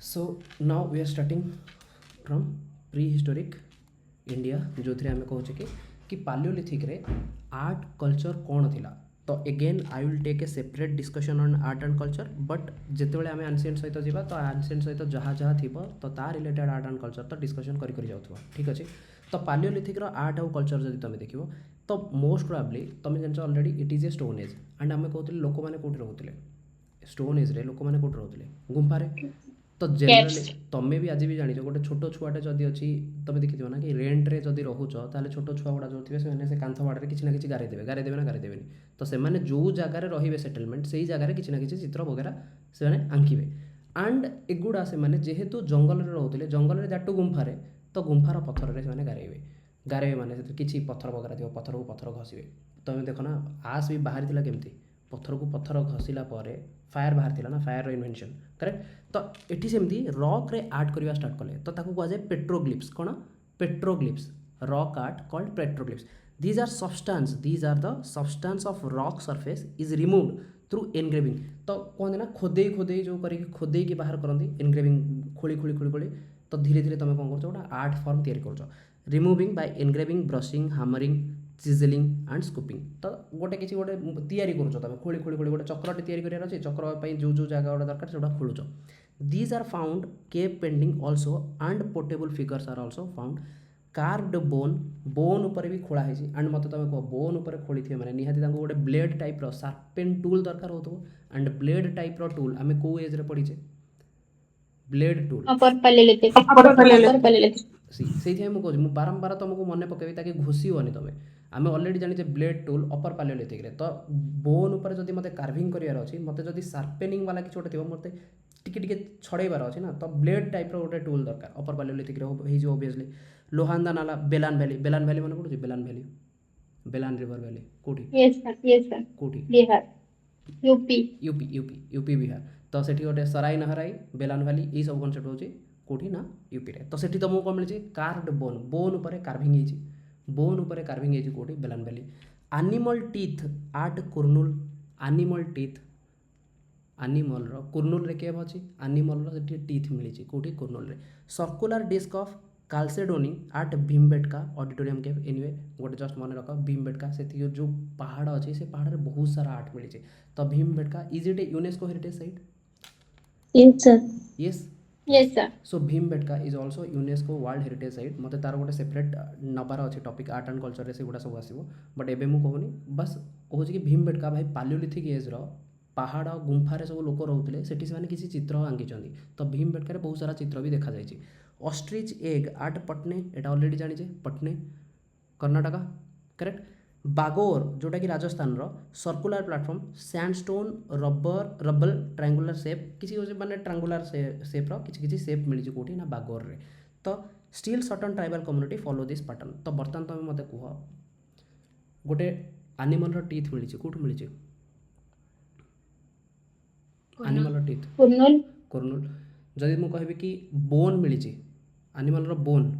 So now we are starting from prehistoric India जो थे आम कहे कि पालियोलिथिक रे आर्ट कल्चर कौन थिला। तो again I will take a separate discussion on art and culture but जितेबाला आम एनसिएंट सहित जावा तो एनसिएंट सहित जहाँ जहाँ थी तो ता रिलेटेड आर्ट एंड कल्चर तो डिस्कशन कर जाऊँ ठीक अच्छे। तो पालियोलिथिक आर्ट और कल्चर जब तुम देख तो मोस्ट प्रोबेबली तुम जान already it is a stone age and आम कहते लोक मैंने कौट रोते स्टोन एज रे लोक मैंने कौट रोते गुंफारे। तो जेनराली तुम्हें भी आज भी जान गोटे छोट छुआटे जदि अच्छी तुम देखी ना कि रेन्ट्रे जदि रोच ताले छोट छुआ गुड़ा जो थे से कांथ बाड़े किसी ना कि गारेदेवे ना गारेदेवे तो से जो जगार रे सेटलमेंट से जगार किसी ना कि चित्र वगैरह से आंकिबे एंड एगुड़ा से जेहेतु जंगल रोते जंगल जाटू गुंफारे तो गुंफार पथर से गारेबे गारेबे माने किसी पथर वगैरह थी पथर को पथर घसीबे। तुम देख ना आस भी बाहरी केमती पथर को पथर घसीला फायर बाहर ना फायर इनवेंशन करेक्ट। तो ये सेमती रॉक रे आर्ट करवा स्टार्ट कले तो ताकू कहुए पेट्रोग्लिप्स कौन petroglyphs rock art called petroglyphs. These are the substance of rock surface is removed through engraving. तो कहते ना खोदे खोदे जो कर खोदे की बाहर करती एनग्रेविंग खोली खोली खोली खोली तो धीरे धीरे तुम कौन कर आर्ट फॉर्म तैयारी कर removing by engraving brushing hammering chiselling and scooping. तो गोटे किसी गोटे तैयारी करुच तुम खोली खोली खोली गोटे चक्रटे तैयारी करार अच्छे चक्र जो जो जगह गुड़ा दरकार से खोलुच। These are found cave painting also and portable figures are also found carved bone उपर भी खोला है एंड मत तुम कह बोन उपर खोली थे मैंने निहाती गोटे ब्लेड टाइप शार्पेन टूल दरकार हो एंड ब्लेड टाइप टूल आम कौ एज पढ़ीचे ब्लेड टूल से मुझे बारंबार तुमको मन पकई ताकि घुषीबनी तुम आम अलरेडी जाने ब्लेड टूल अपर पालियोलिथिक रे। तो बोन उपर जब मत कार्विंग करार अच्छी मत जब शार्पेनिंग वाला किसी गोटे थी मत टिके छड़ेबार अच्छे ना तो ब्लेड टाइप गोटे टूल दरकार अपर पालियोलिथिक ओबियसली। लोहांदा नाला बेलान भैली मन पड़े बेलान रिवर भैली कौटी UP UP UP UP Bihar. तो सेठी गोटे सराई नहराई बेलान भैली यही सब कनसेप्ट होची कौटी ना यूपी रे। तो सेठी तुमको कौन मिली कार्ड बोन उपर कार्विंग बोन उपर कार्विंग है कौटी Belan valley. Animal teeth at Kurnool animal teeth animal Kurnool रे केव अच्छी एनिमल टीथ मिली कौटी कुर्नूल रे। Circular disc of chalcedony at Bhimbetka auditorium cave anyway गोटे जस्ट मन रख भीमबेटका से जो पहाड़ अच्छे से पहाड़ में बहुत सारा आर्ट मिली। तो Bhimbetka is it A UNESCO heritage site? Yes, sir. yes Yes, sir. So Bhimbetka is also UNESCO world heritage site. मत तार गोटे सेपरेट नबार अच्छे टॉपिक आर्ट एंड कल्चर से गुड़ा सब आसो बट एबे मु कहूनी बस कहूँ कि भीमबेटका भाई पालियोलिथिक एज पहाड़ गुंफारे सब लोक रोते से किसी चित्र आंकी। तो भीमबेटका बहुत सारा चित्र भी देखा जाए। ऑस्ट्रिच एग आर्ट पटने एटा ऑलरेडी जानीचे पटने कर्णाटका करेक्ट। बागोर जोटा कि Rajasthan circular platform sandstone rubble triangular shape किसी माने ट्रायंगुलर शेप किसी शेप मिली कौटी ना बागोर रे। तो still certain tribal community follow this pattern. तो बर्तमान तुम मत कह गोटे एनिमल टीथ मिली कौटू मिली एनिमल टीथ कुर्नूल। जदि मु कहबी कि बोन मिली एनिमल बोन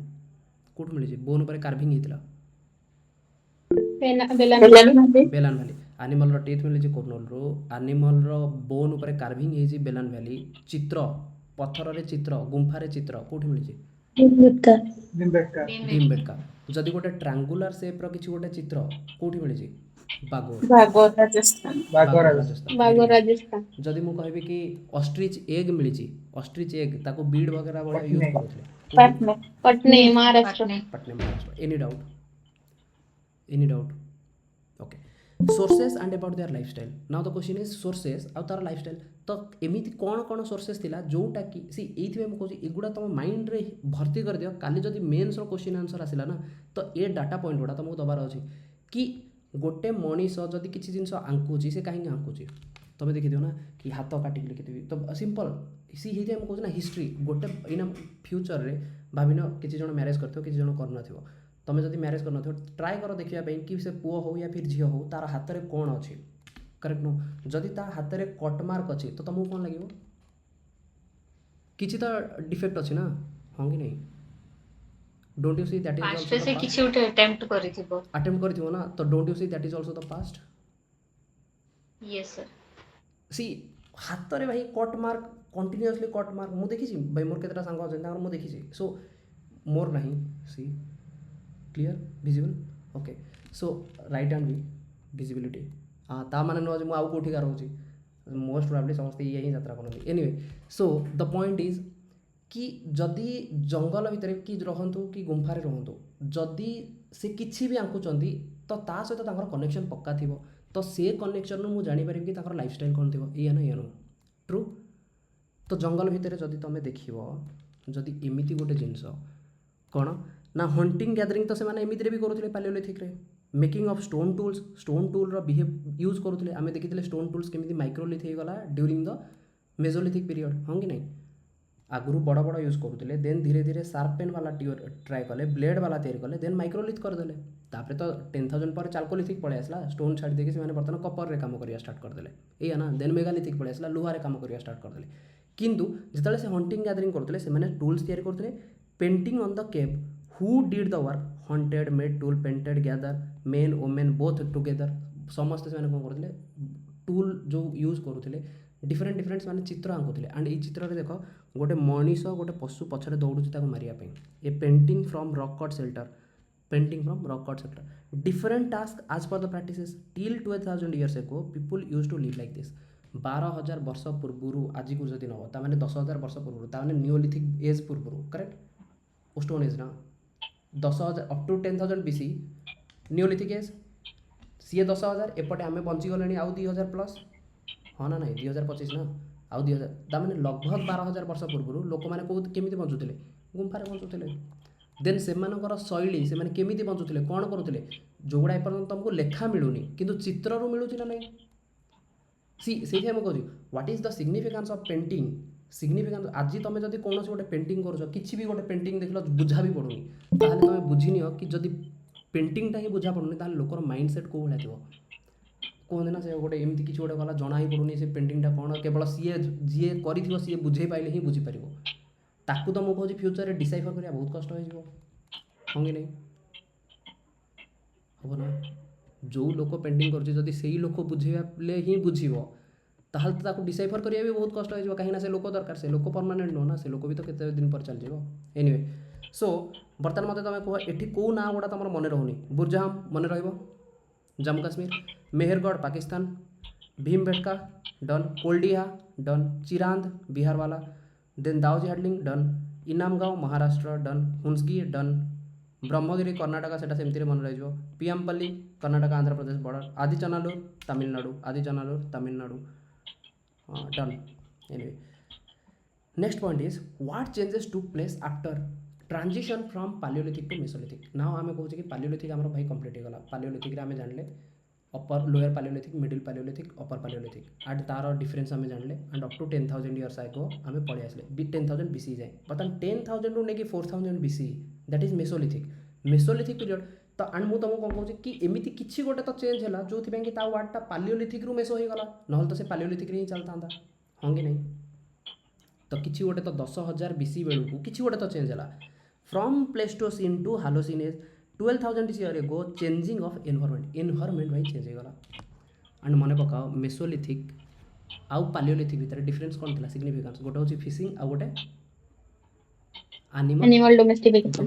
कौटू मिली बोन उपर कार्विंग होता बेलान भैली। एनिमल टीथ मिली कुर्नूल रू एनिमल बोन उपर कार्विंग है बेलान भैली। चित्र पथर रे चित्र गुंफारे चित्र कौटी मिली भीमबेटका। जदि गोटे ट्रायंगुलर शेप किसी गोटे चित्र कौटी मिली बागोर राजस्थान। जदि मु कहबी कि ऑस्ट्रिच एग मिली ऑस्ट्रिच एग ताको बीड वगैरह बड़ा यूज करथले Patne Maharashtra. Any doubt okay. Sources and about their lifestyle now the question is sources आ तार लाइफस्टाइल। तो एमिति कौन कौन सोर्सेस थिला जोटा कि सी एथि मैं कहूँ एगुड़ा तुम माइंड रे भर्ती कर दियो काली जदि मेन्स रो क्वेश्चन आंसर आसिला ना तो ये डाटा पॉइंट गुड़ा तुमको दबार अच्छे कि गोटे मनीष जदि किसी जिन आंकुची से कहीं आंकुची तुम देखी दियो ना कि हाथ काटिक लिखिथि तो सिंपल सी ही कहूँ ना हिस्ट्री गोटे इन फ्यूचर रे भाविन किसी जन मैरेज करथिबो किसी जन करन तुम जब मैरेज कर ट्राए कर देखापी कि से पुओ हो या फिर झील हो तार हाथ में कौन अच्छे करेक्ट नो जदि ता हाथ में कटमार्क अच्छे तो तुमको कौन लगे किसी तो डिफेक्ट अच्छे ना हाँ कि नहीं don't you see that is also से किछि उठे अटेम्प्ट करथिबो ना तो don't you see that is also the past? Yes sir. सी हाथ में भाई कटमार्क कंटिन्यूअसली कट मार्क मु देखी भाई मोर केतटा सांग अच्छा मु देखी सो मोर नहीं सी clear visible okay so right hand भी विजिबिलिटी हाँ ता माने नुह मुझे आउ कौटिकार रोचे मोस्ट प्रोबेबली समस्त ये ही यात्रा करते anyway so the point is कि जदि जंगल भितर कि रहतु कि गुंफारे रहतु जदि से किसी भी आंकुचंती तो ता सहित कनेक्शन पक्का थी तो से कनेक्शन मुझे जापर कि लाइफस्टाइल कौन थी या ना या नु ट्रू तो जंगल भितर जदि तुम देख जदि एमती गोटे जिनस कौन ना हंटिंग गैदरिंग तो से एमती भी करुले पालियोलिथिक रे making of stone tool behave use करुले आम देखी स्टोन टूल्स केमी माइक्रोलिथ होगा ड्यूरिंग द मेजोलिथिक पीरियड हाँ कि नहीं आगु बड़ बड़ यूज करुले देन धीरे धीरे शार्प पेन वाला ट्राए कले ब्लेड वाला तैयारी कले देन माइक्रोलिथ करदे तापर तो 10,000 पर चाल्कोलिथिक पड़े आसला स्टोन छाड़ी देखिए से बर्तमान कपर रे काम करिया स्टार्ट करदे या ना देन मेगालिथिक पड़े आसला लुहारे काम करिया स्टार्ट करदे किंतु जिते से हंटिंग गैदरिंग करते से टूल्स तैयारी करते painting on the cave who did the work hunted made tool painted gather men women both together समस्त से कौन करते टूल जो यूज करुले डिफरेंट डिफरेंट माने चित्र आंकुले एंड ये चित्र देख गोटे मनीष गोटे पशु पछरे दौड़ुची मारिया a painting from rock cut shelter painting from rock cut shelter different task आज पर the practices till 12,000 years ago people use to live like this 12,000 वर्ष पूर्व आज को जब नब ताने 10,000 वर्ष पूर्व ताने नियोलिथिक एज पूर्व करेक्ट स्टोन एज ना 10,000 up to 10,000 BC neolithic age सी 10,000 एपटे आम बंचीगले आउ 2,000 प्लस हाँ ना ना 2025 ना आउ 2,000 ताने लगभग 12,000 वर्ष पूर्व लोक मैंने कौन केमी बंचुले गुंफारे बंचुले देन से शैली से केमी बंचुले कौन करुले जोगुड़ा एपर्यंत तुमको लेखा मिलूनी किंतु चित्र मिलूँ ना नहीं सी से कहूँ what is the significance of painting significance आज तुम जब कौन गोटे पेंटिंग कर कि भी गोटे पेंटिंग देख बुझा भी पड़ूनी ताहले तुम बुझीनि कि जदि पेंटिंगटा ही बुझा पड़ूनी ताहले लोकर माइंड सेट कौ भाया थो कहते ना से गोटे एमती किसी गोटे गला जना ही पड़ूनी से पेंटिंगटा कौन केवल सीए जी कर सी बुझे पाइले ही बुझीपार ताकू तो मुझे कहूँ फ्यूचर में डिसाइफर करा बहुत कष्ट हो हाँ कि नहीं हम ना जो लोक पेंटिंग कर से लोक बुझे ही बुझे ताहले तो ताकू डिसाइफर करिया भी बहुत कष्ट हो कहीं से लोक दरकार से लोक परमानेंट नुह ना से लोक भी तो केते दिन पर चल जाओ एनीवे सो बर्तमान मत तुम कह एठी को ना गुड़ा तुम मन रहुनी बुरजाम मन रहिबो जम्मू काश्मीर मेहरगढ़ पाकिस्तान भीमबेटका डन कोल्डिया डन चिरांद बिहार वाला then Daojali Hading done Inamgaon Maharashtra done Hunsgi done Brahmagiri Karnataka से सेमती मन रही Piyampalli Karnataka Andhra Pradesh border Adichanallur Tamil Nadu done anyway next point is what changes took place after transition from paleolithic to mesolithic now आम कहूँ कि पालियोलिथिक आम भाई कंप्लीट होगा पालियोलिथिक आम जानले upper lower Palaeolithic middle Palaeolithic upper Palaeolithic and तार डिफरेंस आम जानले and up to 10,000 years ago आम पढ़ी आसले 10,000 BC जाए बर्तमान 10,000 रू नहीं 4,000 BC that is Mesolithic period तो एंड मुझे तुमको कौन कहूँ कि एमती किसी गोटे तो चेंज है जो कि वार्डटा पालियोलिथिक रू मेसो होगा ना तो से पालियोलिथिक ही चलता हाँ कि नहीं तो किसी गोटे तो 10,000 BC बेलू किसी गोटे तो चेंज है from pleistocene to holocene age 12,000 years ago changing of environment भाई चेंज होगा एंड मन पकाओ मेसोलिथिक आउ पालियोलिथिक भितर डिफरेंस कौन थी सिग्निफिकेंस गोटे हूँ फिशिंग आउ गोटे एनिमल डोमेस्टिकेशन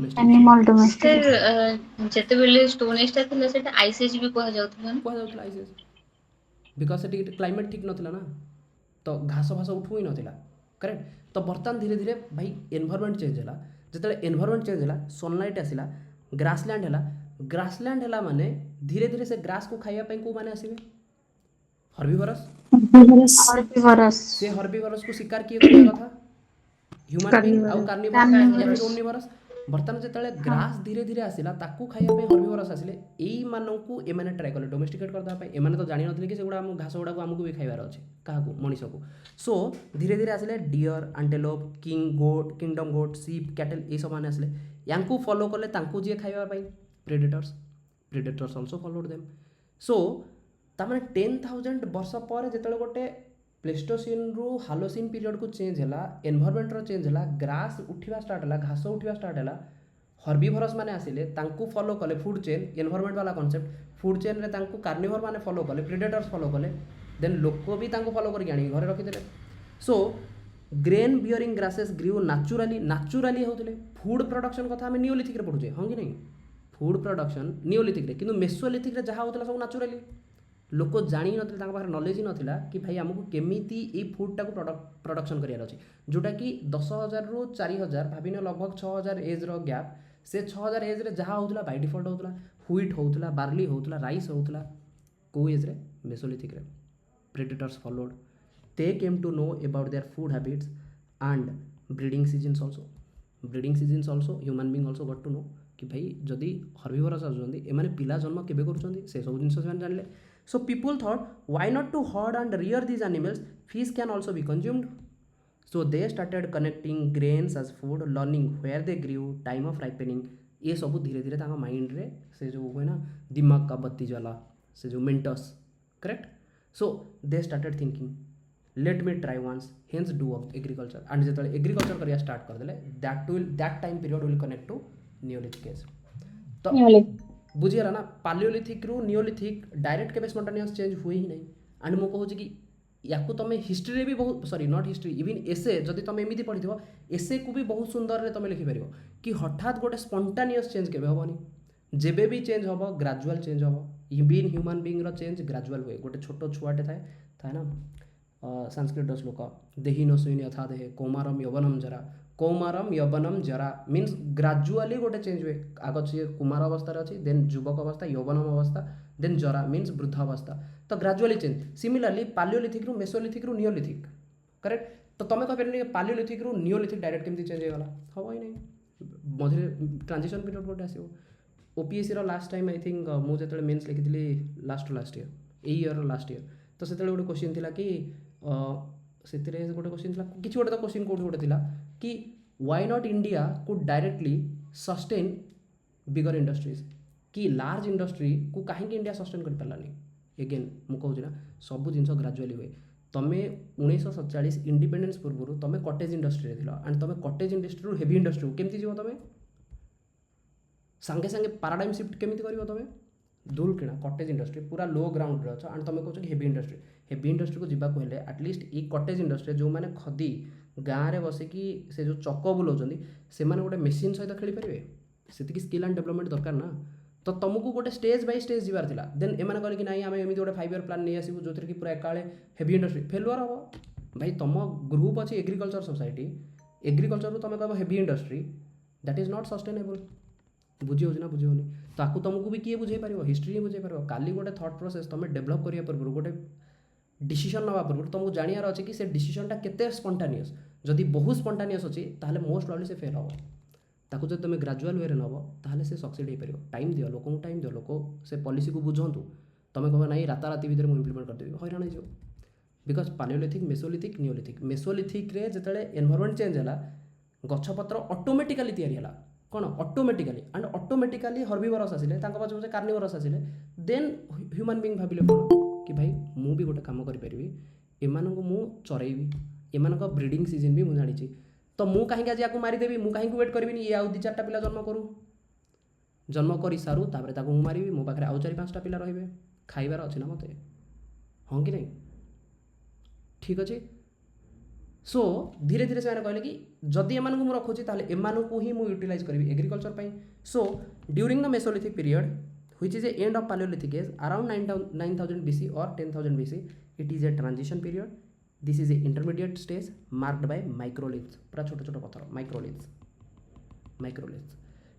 जते बेले स्टोन एज ता थिला सेटा आइस एज भी कहा जाउतला आइस एज बिकॉज से क्लाइमेट ठीक नथिला ना तो घास भास उठू ही नथिला करेक्ट तो बर्तमान धीरे धीरे भाई एनवायरमेंट चेंज है जिते एनवायरमेंट चेंज है सनलाइट आसला ग्रासलैंड है माने धीरे धीरे से ग्रास को खाइबा को माने आसीबे हर्बीवरस से हर्बीवरस को शिकार किए करबा कथा ह्यूमन बीइंग आउ कार्निवोरस ओमनिवरस बर्तमान जिते ग्रास धीरे धीरे आसला ताकू खाइबा हर्बीवरस आसिले एई माननकू एमाने ट्राई कले डोमेस्टिकेट करदा पय एमाने तो जानि नथिले कि सेगुडा हम घास गुडा को हमकू भी खाइबार अछि काहाकू मनीष को सो धीरे धीरे आसिले deer antelope kingdom goat sheep cattle ए सब माने आसिले यांकू फॉलो कले तांकू जे खाइबा पय predators also followed them so तामाने 10,000 वर्ष पर जेतले गोटे प्लेस्टोसिन रु हालोसिन पीरियड को चेंज है एनवायरमेंट रो चेंज है ग्रास उठा स्टार्ट है घास उठा स्टार्ट है हर्बीवरस माने आसिले तांकू फॉलो कले फूड चेन एनवायरमेंट वाला कांसेप्ट फूड चेन रे तांकू कार्निवोर माने फॉलो कले प्रेडेटर्स फॉलो कले देन लोक भी तांकू फॉलो करके आनी घरे रखिदेले so grain bearing grasses grieve नाचुराली होते फूड प्रोडक्शन कथा आम नियोलिथिक पढ़ुचे हाँ कि नहीं फूड प्रोडक्शन नियोलिथिक कि मेसोलिथिक जहाँ होता सब नाचुराली लोक जानी पाखे नॉलेज ही नाला कि भाई आमको केमिति ये फूडटा को प्रोडक्शन करार अच्छे जोटा कि 10,000 रु 4,000 भाविन लगभग 6,000 एज गैप से 6,000 एज जहाँ होता बाय डिफल्ट होता व्हीट होता बार्ली होता राइस होता कौ एज्रे mesolithic predators followed they came to know about their food habits and breeding seasons also human being also got to know कि भाई जदि हर्बिवरस आसुचंदी एमाने पिला जन्म केबे करूचंदी से सब जिनिस से जानले so people thought why not to herd and rear these animals fish can also be consumed so they started connecting grains as food learning where they grieve time of ripening ये सब धीरे धीरे माइंड रे से जो हुए ना दिमाग का बत्ती जला से जो मेंटस correct so they started thinking let me try once hence do agriculture and जो एग्रीकल्चर करिया स्टार्ट करदे that time period will connect to neolithic age तो बुझीगला ना पालियोलिथिक रु नियोलिथिक डायरेक्ट केबे स्पॉन्टेनियस चेंज हुए ही नहीं एंड मो कहूँ कि याकू तुम हिस्ट्री भी बहुत सॉरी नॉट हिस्ट्री इवन एसे जदि तुम एमती पढ़ी एसे को भी बहुत सुंदर तुम लिखिपर कि हठात गोटे स्पॉन्टेनियस चेंज केबे हेनी जेबे भी चेंज हम ग्राजुअल चेंज हम बीइंग ह्यूमन बीइंग रो चेंज ग्राजुअल हुए गोटे छोट छुआटे थाए ना संस्कृत श्लोक देही न सुइन यथा देहे कौमारम यवनम जरा मीन्स ग्राजुअली गोटे चेंज हुए आग सी कुमार अवस्था अच्छी देन युवक अवस्था यौवनम अवस्था देन जरा मीन्स वृद्धावस्था तो ग्राजुअली चेंज सिमिलरली पालियोलिथिक रु मेसोलिथिक रु नियोलिथिक करेक्ट तो तुम कह पालियोलिथिक रु नियोलिथिक डायरेक्ट केमती चेंज होगा हम ही नहीं मझे ट्रांजिशन पीरियड गोटे आसो OPSC last time I think मुझे मेन्स लिखी last year year last year तो से गोटे क्वेश्चन थिला कि से गोटे क्वेश्चन था किसी गोटे तो क्वेश्चन कौट गोटे थिला कि why not India could directly sustain bigger industries कि लार्ज इंडस्ट्री को कहीं इंडिया सस्टेन कर पारानी एगेन मुझे ना सब जिन ग्राजुअली हुए तुम्हें 1947 इंडिपेंडेंस पूर्व तुम कटेज इंडस्ट्री थी एंड तुम कटेज इंडस्ट्री हेवी इंडस्ट्री केमती जीव तुम सांगे सांगे पैराडाइम शिफ्ट केमती कर तुम दूर किणा कटेज इंडस्ट्री पूरा लो ग्राउंड रे अच्छा एंड तुम कह हेवी इंडस्ट्री को जीवाक हेल्ले एटलिस्ट ये कटेज इंडस्ट्री जो मैंने खदी गाँव में बसिकी से जो चक बुलाऊँ से गोटे मेसीन सहित खेली पारे से स्किल एंड डेवलपमेंट दरकार ना तो तुमको गोटे स्टेज बाय स्टेज जीवार थिला देन एम कहे कि नाई आम एमती गोटे 5 ईयर प्लान नहीं आसू जो कि पूरा एकाले हेवी इंडस्ट्री फेलुआर हम भाई तुम ग्रुप अच्छी एग्रीकल्चर सोसाइटी एग्रीकल्चर तुम कह heavy industry that is not sustainable बुझी हो ना बुझी होनी ताकू तुमको भी किए बुझे पार हिस्ट्री ही बुझे पार काली गोटे थॉट प्रोसेस तुम डेभलप करिया पूर्व गोटे डिसीजन नवा पूर्व तुमको जानियार अच्छे कि से डिसीजनटा केते स्पॉन्टेनियस जदि बहुत स्पॉन्टेनियस अच्छी ताहले मोस्ट प्रॉब्ली से फेल हम ताकू जब तुम ग्राजुअल वे नब ताहले से सक्सेड हो पार टाइम दियो लोक टाइम दियो लोक से पॉलिसी को बुझंतु तुम कह ना राताराति भितर मुझे इम्प्लीमेंट करदेवी हैरान हो बिकज पालियोलिथिक मेसोलिथिक रे जिते एनवायरमेंट चेंज है गछपत्र ऑटोमेटिकली तैयारी है कौन ऑटोमेटिकली एंड ऑटोमेटिकली हर्बिवरस आसिले पछे पछे कार्निवरस आसिले देन ह्यूमन बीइंग भाविले कौन कि भाई मु भी गोटे काम करि एमानंको मु चरैबी एमानक ब्रीडिंग सीजन भी मुझे जानी तो मु कहीं आज या मारिदेवी मु कहीं वेट करी ये आउ 2-4टा पिला जन्म कर सारू तापर ताको मु मारिबी मो पाखे आउ 4-5टा पिला रहिबे खाइबार अच्छे ना मते हाँ कि नहीं ठीक अच्छे सो धीरे धीरे से कहले कि जदि एम को रखुची ताले एम को ही यूटिलाइज करी agriculture pi so during the Mesolithic period which is the end of Paleolithic age around 9000 BC or 10,000 BC it is a transition period this is a intermediate stage marked by microliths पूरा छोटे छोटे पत्थर microliths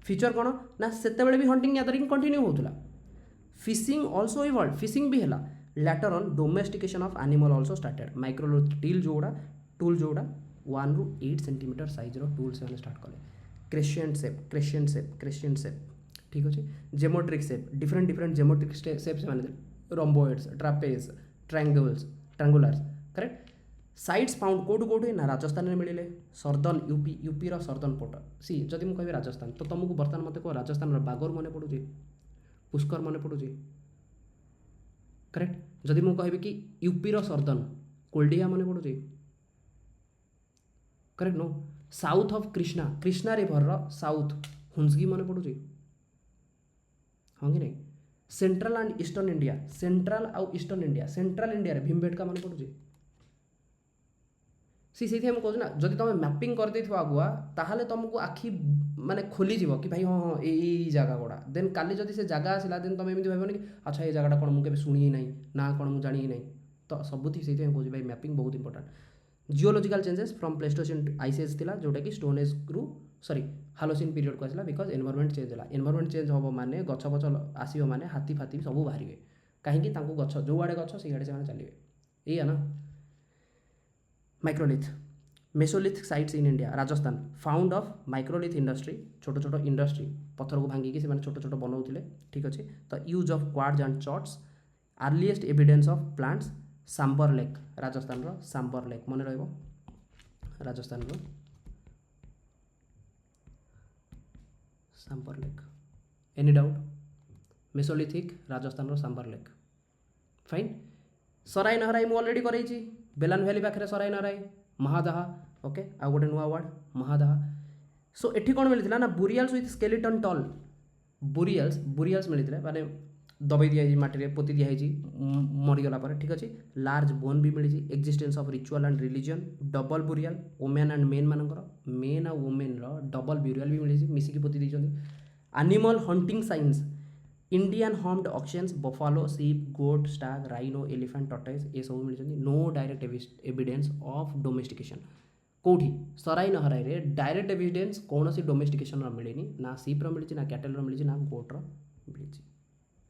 feature कौन ना सेते भी hunting gathering continue होता fishing also evolve fishing भी है later on domestication of animal also started microlith tool जोड़ा 1 ରୁ 8 सेंटीमीटर साइज टूल से स्टार्ट कले क्रेशियंट शेप ठीक अच्छे geometric shape different geometric shape से माने rhomboids trapeze triangulars correct sides found कोड ना राजस्थान में मिले सर्दन यूपी सर्दन पोर्ट सी जदि मुझे कह राजस्थान तो तुमको बर्तमान मत कह राजस्थान बागोर मन पड़ू पुष्कर मन पड़ू करेक्ट जदि मुझे कह कि यूपी सर्दन कोल्डिया मन पड़ू correct no south of Krishna river south Hunsgi मन पड़ू हाँ कि नहीं central and eastern India central India रे भीमबेटका मन पड़ू से कहूँ ना जदि तुम मैपिंग कर देथिबो आगुआ ताहले तुमको आखि माने खोली जीवो कि भाई हाँ हाँ ए जगह गुड़ा देन काली जदि से जगह आसिला देन तुम एमती भाबनी कि अच्छा ये जगहटा कौन मुझे शुणी ही ना ना कौन मुझे जानी ही ना तो सबुथि से कहूँ भाई मैपिंग बहुत important geological changes from Pleistocene ice age थिला जोटा कि स्टोन एज रु सॉरी हालोसिन पीरियड को आसला बिकज एनवायरमेंट चेंज होला एनवायरमेंट चेंज हम माने गछ पछ आसो माने हाथी फाथी सब बाहर कहीं गछ जो आड़े गछ से आड़े से चलिए या ना microlith mesolith sites in India Rajasthan found of microlith industry छोट छोट इंडस्ट्री पत्थर को भांगिकी से छोट छोट बनाऊे ठीक अच्छे तो use of quartz and cherts earliest evidence of plants Sambhar lake Rajasthan रो सांबर लेक मन रहिबो राजस्थान रो Sambhar lake any doubt mesolithic Rajasthan रो सांबर लेक फाइन सराई नहराई मु ऑलरेडी करैछि बेलान वैली पाखे सराई नहराई महादाहा ओके आ गोटे नुआ वर्ड महादाहा सो एठी कौन मिलता ना बुरियाल्स विथ स्केलेटन टल बुरियाल्स मिलते माने दबाई दिया माटी पोती दिखाई मरीगला पर ठीक अच्छे लार्ज बोन भी मिली existence of ritual and religion double burial women and men मानकर मेन आ वोमेन डबल बुरियाल भी मिली मिसिकी पोती देइछन्ती animal hunting science Indian horned oxen buffalo sheep goat stag rhino elephant tortoise ये सब मिली no direct evidence of domestication कौटी सराई नहराई रे डायरेक्ट एविडेंस कौन सी डोमेस्टिकेशन मिलनी ना सीप्र मिली ना कैटल मिली ना गोट्र मिली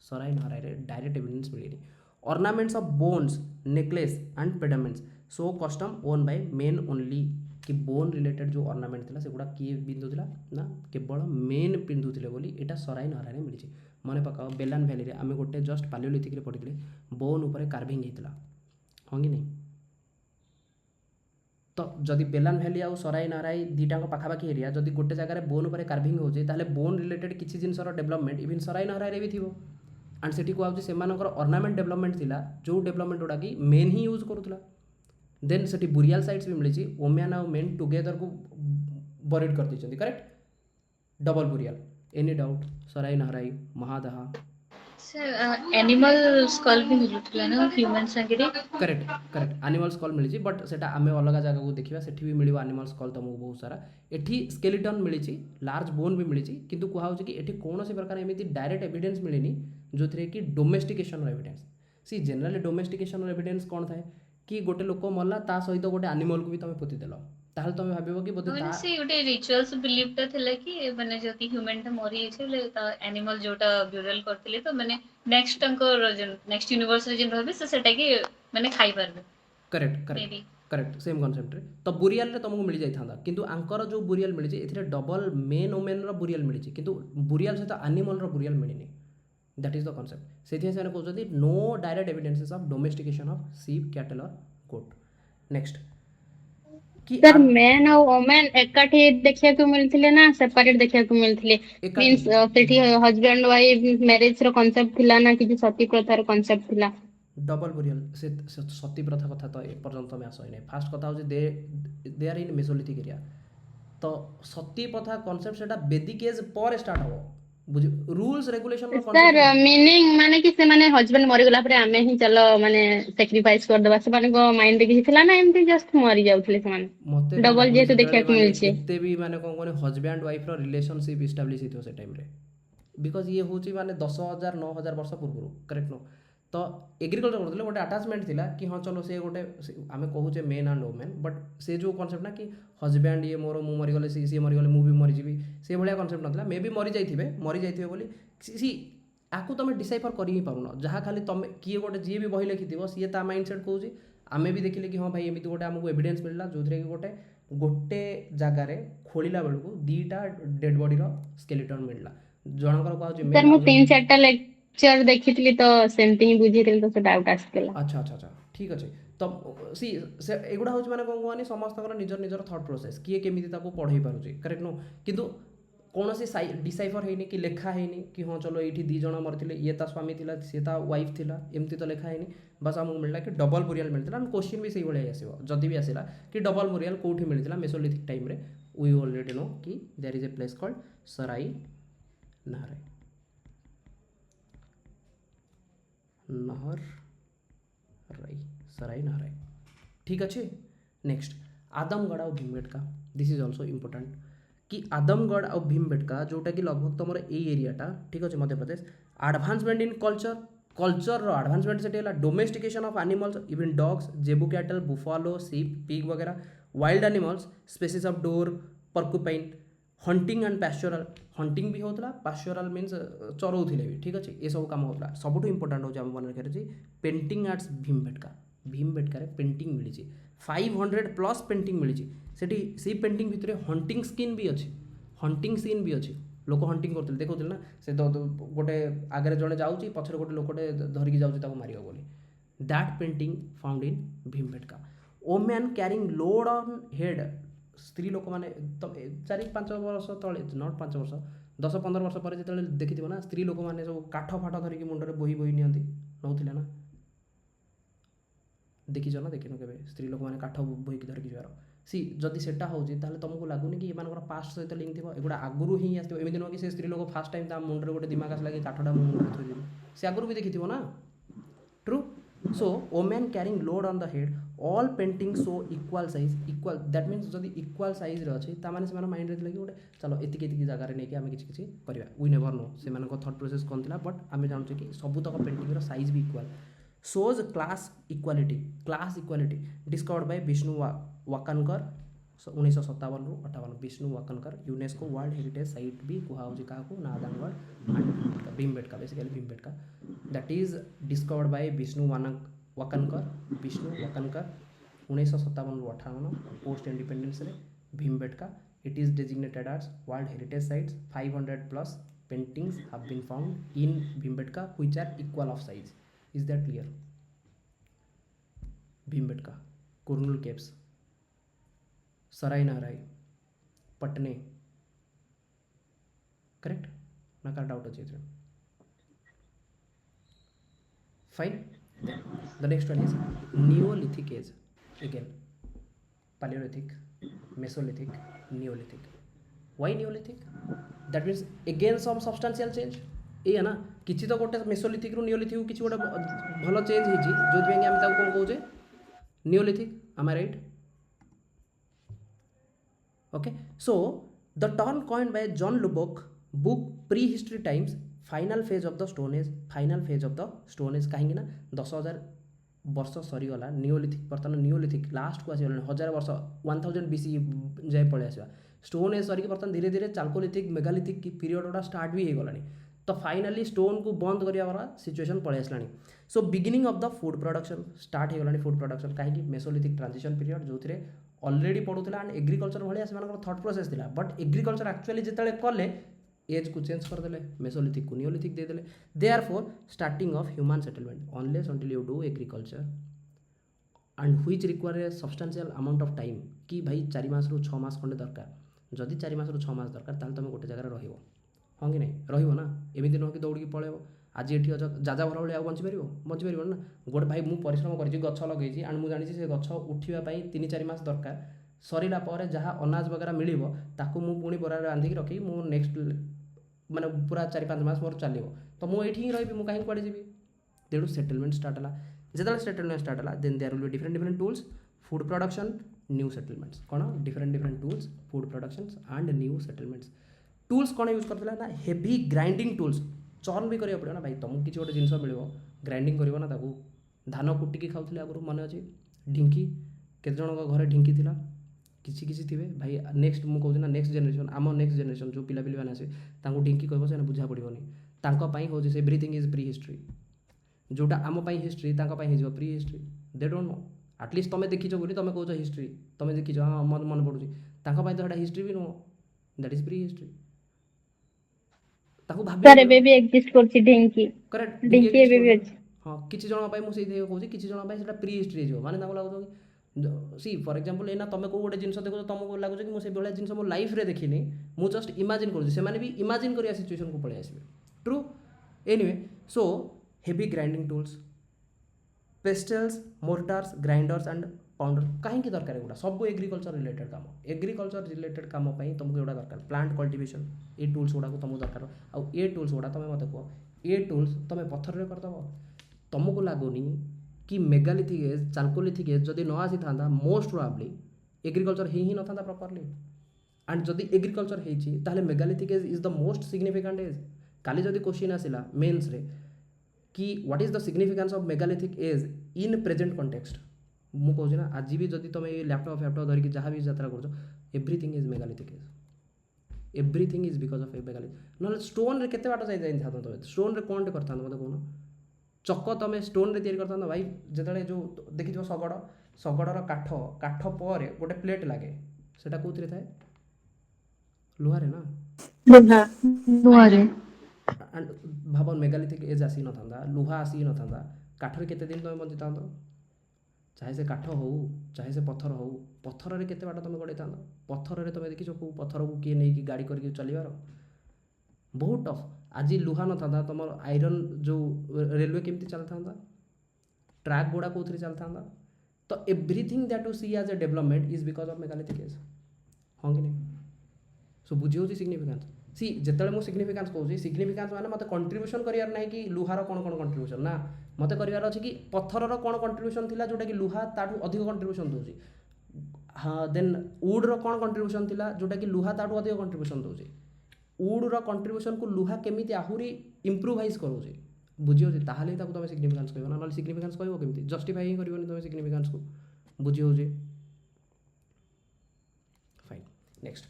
सराई नहराई रे डायरेक्ट एविडेंस मिलनी ornaments of bones necklace and pediments so custom worn by men only कि बोन रिलेटेड जो ऑर्नामेंट थिला सेगुड़ा किए पिंधुला ना केवल मेन पिंधुले बोली एटा सराई नहराई रे मिली मन पकाओ बेलान भैली रे आमे गोटे जस्ट पालियोलिथिक रे पढ़िथिले बोन ऊपर कार्विंग हेतिला हाँ कि नहीं तो जदि बेलान भैली आउ सराई नाराई दुटाक पाखापाखि एरिया जदि गोटे जगह बोन उपर कार्विंग होचे ताहले बोन रिलेटेड किसी जिनसर डेवलपमेंट इवन सराई नाराई भी थी एंड से कहूँ से ऑर्नामेंट डेवलपमेंट थिला जो डेवलपमेंट गुड़ा कि मेन ही यूज करूला देन से बुरियाल साइट्स भी मिली वोमेन आउ मेन टुगेदर को बरीड कर दी correct double burial any doubt Sarai Nahar Rai Mahadaha sir animal skull भी मिलुथला ना ह्यूमन संगे करेक्ट करेक्ट एनिमल स्कल मिली बट सेटा आमे अलग जगह को देखा सेठी भी मिलिबो एनिमल स्कल तुमको बहुत सारा एठी स्केलेटन मिली लार्ज बोन भी मिली किंतु कहूँ कि एठी कौन सी प्रकार एमती डायरेक्ट एविडेंस मिलनी जो थे कि domestication evidence see generally domestication evidence कौन थाए कि गोटे लोक मरला ता सहित गोटे एनिमल को भी तुम पोती देल ताहले तुम भाबिबो कि बोधे माने से उटे रिचुअल्स बिलीव ता थिला कि माने जति ह्यूमन ता मरि छै ले ता एनिमल जोटा ब्यूरल करथिले तो माने नेक्स्ट अंकर नेक्स्ट यूनिवर्स रे जिन रहबे से सेटा कि माने खाई परबे correct correct correct same concept रे तो बुरियाल रे तुमको मिल जाई थांदा किंतु आंकर जो बुरियाल मिली एथिरे डबल मेन ओमेन रो बुरियाल मिली किंतु बुरियाल सहित एनिमल रो बुरियाल मिलनी दैट इज द कॉन्सेप्ट से कहते no direct evidences of domestication of sheep cattle और गोट नेक्स्ट सर मैन और वोमेन एकाठी देखिया को मिलथिले ना सेपरेट देखिया को मिलथिले मींस सेठी हस्बैंड वाइफ मैरिज रो कांसेप्ट थिला ना कि सती प्रथा रो कांसेप्ट थिला डबल बुरियल से सती प्रथा कथा तो ए पर्यंत में आसई नहीं फास्ट कथा हो they are in Mesolithic area तो सती प्रथा कांसेप्ट सेटा वैदिक एज पर स्टार्ट हो बुझ रूल्स रेगुलेशन रो सर मीनिंग माने कि से माने हस्बैंड मरि गेला परे आमे ही चलो माने सैक्रिफाइस कर देबा से माने को माइंड रे किछि थिला ना एमती जस्ट मरि जाउथले से माने मते डबल जे तो देखिया को मिल छै केते भी माने कोन कोन हस्बैंड वाइफ रो रिलेशनशिप एस्टैब्लिश हितो से टाइम रे बिकॉज ये होची माने 10000 9000 वर्ष पूर्व करेक्ट नो तो एग्रीकल्चर करते गोटे आटाचमेंट थिला कि हाँ चलो से गोटे आम कहूचे मेन एंड वोमेन बट से जो कनसेप्ट ना कि हजबैंड ये मोर मु मरीगले सी मरीगले मु भी मरीजी से भाया कनसेप्ट नाला मे भी मरी जाइए बोली सी आपको तुम डिसाइफर कर ही पारुन जहाँ खाली तुम किए गोटे जी भी बही लिखि सी ता माइंड सेट कौच आम भी देखिले कि हाँ भाई एमती गोटे आमको एविडेंस मिलला जो कि गोटे गोटे जगार खोलला बेलू दीटा डेड बॉडी स्केलेटन मिलला जनकर कहूँ तीन चारटा लेक्चर देखितली तो सेमती ही बुझीतली तो से डाउट आसतला अच्छा अच्छा अच्छा ठीक अच्छे तो सी से एगुड़ा हूँ मैंने कौन कहनी समस्त निजर निजर थॉट प्रोसेस किए केमी पढ़े पारे करेक्ट नो किंतु कौन सी डिसाइफर है कि लेखा है कि हाँ चलो ये दी जन मरते ये ता स्वामी थिला सी ता वाइफ थिला एमती तो लेखा है बस आमको मिलला कि डबल बुरियाल मिलता क्वेश्चन भी से भाई आसो जदि भी आसला कि डबल बुरियाल कौटी मिलता मेसोलिथिक टाइम रे वी ऑलरेडी नो कि there is a place called Sarai Nahar Rai Nahar Rai Sarai Nahar Rai ठीक अच्छे नेक्स्ट आदमगढ़ और Bhimbetka this is also important कि आदमगढ़ और भीमबेटका जोटा कि लगभग तुम ये एरियाटा ठीक अच्छे Madhya Pradesh आडभान्समेंट in culture culture advancement से domestication of animals even dogs zebu cattle buffalo sheep pig वगैरह wild animals species of deer porcupine hunting and pastoral hunting भी होता पास्चुराल मीन्स चरौले भी ठीक अच्छे ये सब कम होता सबुठ इंपोर्टाट हो मन रखिए पेंटिंग आर्ट्स भीमबेटका पेंटिंग मिली 500+ पेंटिंग मिली से पेंटिंग भितर हंटिंग स्किन भी अच्छी हंटिंग सीन भी अच्छी लोक हंटिंग करते देखते ना से गोटे आगे जड़े जाऊँगी पछरे गोटे लोकटे धरिकी जाऊँगी मार बोली that painting found in Bhimbetka women carrying load on head स्त्री लोक मैंने 4-5 वर्ष तले नट 5 वर्ष 10-15 वर्ष पर जो देखी ना स्त्री लोक मैंने सब काठ फाठ धरिकी मुंडे बोही बोही नि नौले ना देखीच ना देखिन के स्त्री लोक मैंने काठ बोहीकी धरिकी जबार सी जदि सेटा होची ताहले तुमको लगुनि कि एमानकर पास्ट सहित लिंक थी एगुड़ा आगुरी ही आसो एमती नुह कि से स्त्री लोक फास्ट टाइम ता मुंडे गोटे दिमाग आसला कि काठटा मुंडे थोड़ी से आगुरी भी देखी ना true so women carrying load on the head all painting show equal size equal that means जदि इक्वाल साइज अच्छे ताने से माइंड रे कि गोटे चलो एतिक जगार नहीं आम कि करवा वी नेवर नो से थॉट प्रोसेस कौन था बट आम जानूँ कि सबुतक पेंटिंग साइज भी equal shows class equality discovered by Vishnu Wakankar 1957 ରୁ 58 Vishnu Wakankar UNESCO world heritage site भी कहुच्छे क्या ना Adamgarh and Bhimbetka basically Bhimbetka that is discovered by Vishnu Wakankar 1957 ରୁ 58 पोस्ट इंडिपेंडेंस रे Bhimbetka it is designated as world heritage sites 500+ paintings have been found in Bhimbetka which are equal of size Is that clear? Bhimbetka Kurnool caves Sarai Nahar Rai पटने correct ना का doubt अच्छे fine the next one is neolithic age again paleolithic mesolithic neolithic why neolithic that means again some substantial change ये है ना किसी तो गोटे मेसोलिथिक रू नियोलिथिक किसी गोटे भल चेंज हो जो आम कौन कहे नियोलिथिक आम right okay so the term coined by John Lubbock book pre history times final phase of the stone age कहीं 10,000 वर्ष सरीगला नियोलिथिक बर्तमान नियोलिथिक लास्ट को आसगला 1000 वर्ष 1000 BC जाए पलि आसवा स्टोन एज सरिक बर्तमान धीरे धीरे चाल्कोलिथिक मेगालिथिक पीरियड गुड़ा स्टार्ट भी हो गलानी तो फाइनाली स्टोन को बंद करा सिचुएशन पलि आसलानी so beginning of the food production start हो फूड प्रोडक्शन कहीं मेसोलिथिक ट्रांजिशन पीरियड जो ऑलरेडी पढ़ुला एंड एग्रीकल्चर भाया से थॉट प्रोसेस था बट एग्रीकल्चर एक्चुअली जिते कले एज को चेंज करदे मेसोलिथिक को नियोलिथिक देदेले therefore starting of human settlement unless until you do agriculture and which require a substantial amount of time कि भाई 4 मास रु 6 मास खंडे दरकार जदि 4 मास रु 6 मास दरकार ताल तुम गोटे जगह रहिबो हाँ कि नहीं रहिबो ना एमती नुह कि दौड़ी पलैब आज ये जाजा भल भाई बंचीपर ना गोटे भाई मुझे परिश्रम कर गछ लगे एंड मुझे जानी से गछ उठापी 3-4 मास दरकार सरला जहाँ अनाज वगैरह मिल ताकू मु पुणी बोरा रांधिक रखी मु नेक्स्ट माने पूरा 4-5 मास मोर चलो तो मुझे ही रही मुझे कहीं कड़े जी तेणु सेटलमेंट स्टार्ट है जो सेटलमेंट स्टार्ट है then there will be different tools food production new settlements कौन different tools food production and new settlements tools कौन यूज करते ना हेवी ग्राइंडिंग टूल्स चर्न भी करा पड़ो ना भाई तुमको किसी गोटे जिन मिल ग्राइंडिंग कर ना धान कुटिकी खाऊे आगुरी मन अच्छे ढिंकी केत जन घर ढिंकी थी किसी थे भाई नेक्स्ट मुझे कहूँ ना नेक्स्ट जेनेरेशन आम नेक्स्ट जेनेरेशन जो पिला पिली मैंने आसे ढिंकी कह से बुझा पड़ोनी हूँ एवरीथिंग इज प्री हिस्ट्री जोटा आम हिस्ट्री हो pre history they don't know at least तुम देखीच बोली तुम कौच हिस्ट्री तुम देखीच हाँ मन पड़ुची तो हिस्ट्री भी नुह that is pre history sir एबे भी एग्जिस्ट करछि ढिंकी करेक्ट ढिंकी एबे भी अछि हां किछि जण पई मु सेही कहूछि किछि जण पई सेटा प्री हिस्ट्री जो माने ताको लागो सी फॉर एग्जांपल एना तमे को गोटे जिंस देखो तुमको लागो कि मु से बेला जिंस मो लाइफ रे देखिनी मु जस्ट इमेजिन करू से माने भी इमेजिन करिया सिचुएशन को पळे आसीबे true anyway so heavy grinding tools pestles mortars grinders and pounder कहीं दरकार एगुड़ा सब एग्रीकल्चर रिलेटेड काम तुमको एगुड़ा दरकार प्लांट कल्टिवेशन ये टूल्स गुड़ा तुमको दरकार आउ ये टूल्स गुड़ा तुम मत कह ये टूल्स तुम पत्थर रे करदेव तुमको लगुनि कि मेगालिथिक एज चाल्कोलिथिक एज जदि न आसी था मोस्ट प्रोबेबली एग्रीकल्चर ही न था प्रॉपर्ली एंड जदि एग्रीकल्चर होती ताहले megalithic age is the most significant age काली जदि क्वेश्चन आसिला मेन्स रे कि what is the significance of megalithic age in present context मु कहूँ ना आज भी जदि तुम लैपटॉप धरिकी जहाँ भी यात्रा कर everything is megalithic age everything is because of megalithic ना स्टोन रे केते बाट जाई तुम स्टोन रे कौन करता मत कहून चक तुम स्टोन रे तैयारी करता भाई जिते जो देखी शगड़ शगड़र काठ काठ पर गोटे प्लेट लगे सेटा कोथरे थाए लुहारे ना एंड भाव मेगालिथिक एज आसी न था लुहा आसी न था काठर केते दिन तुम बंची था चाहे से काठ हो चाहे से पत्थर हो पत्थर रे केते बाट तुम गड़े था पत्थर रे तुम देखी पत्थर को किए नहीं कि गाड़ी करके चलवार बहुत टफ आज लुहा न था तुम आयरन जो रेलवे केमती चलता ट्रैक गुड़ा कौन चलता तो everything that you see as a development is because of megalithic age हाँ कि नहीं सो बुझी हो सिग्निफिकेंस सी जिते मुझे सिग्निफिकेंस कहूँ सिग्निफिकेंस माने मत कंट्रीब्यूशन करार ना कि लुहार कौन कौन कंट्रीब्यूशन ना मत करार अच्छे कि पत्थर कौन कंट्रीब्यूशन थिला जोटा कि लुहा ताठू अधिक कंट्रीब्यूशन दूसरी हाँ देन वुड्र कौन कंट्रीब्यूशन थिला जोटा कि लुहा ताठू अधिक कंट्रीब्यूशन दूसरी वुड्र कंट्रीब्यूशन को लुहा केमिति आहुरी इम्प्रूवाइज करोचे बुझी होची ताहले ताकू तुम सिग्निफिकेंस कहबो ना नले सिग्निफिकेंस कहबो केमिति जस्टिफाई ही करबोनी तुम सिग्निफिकेंस को बुझी होची fine next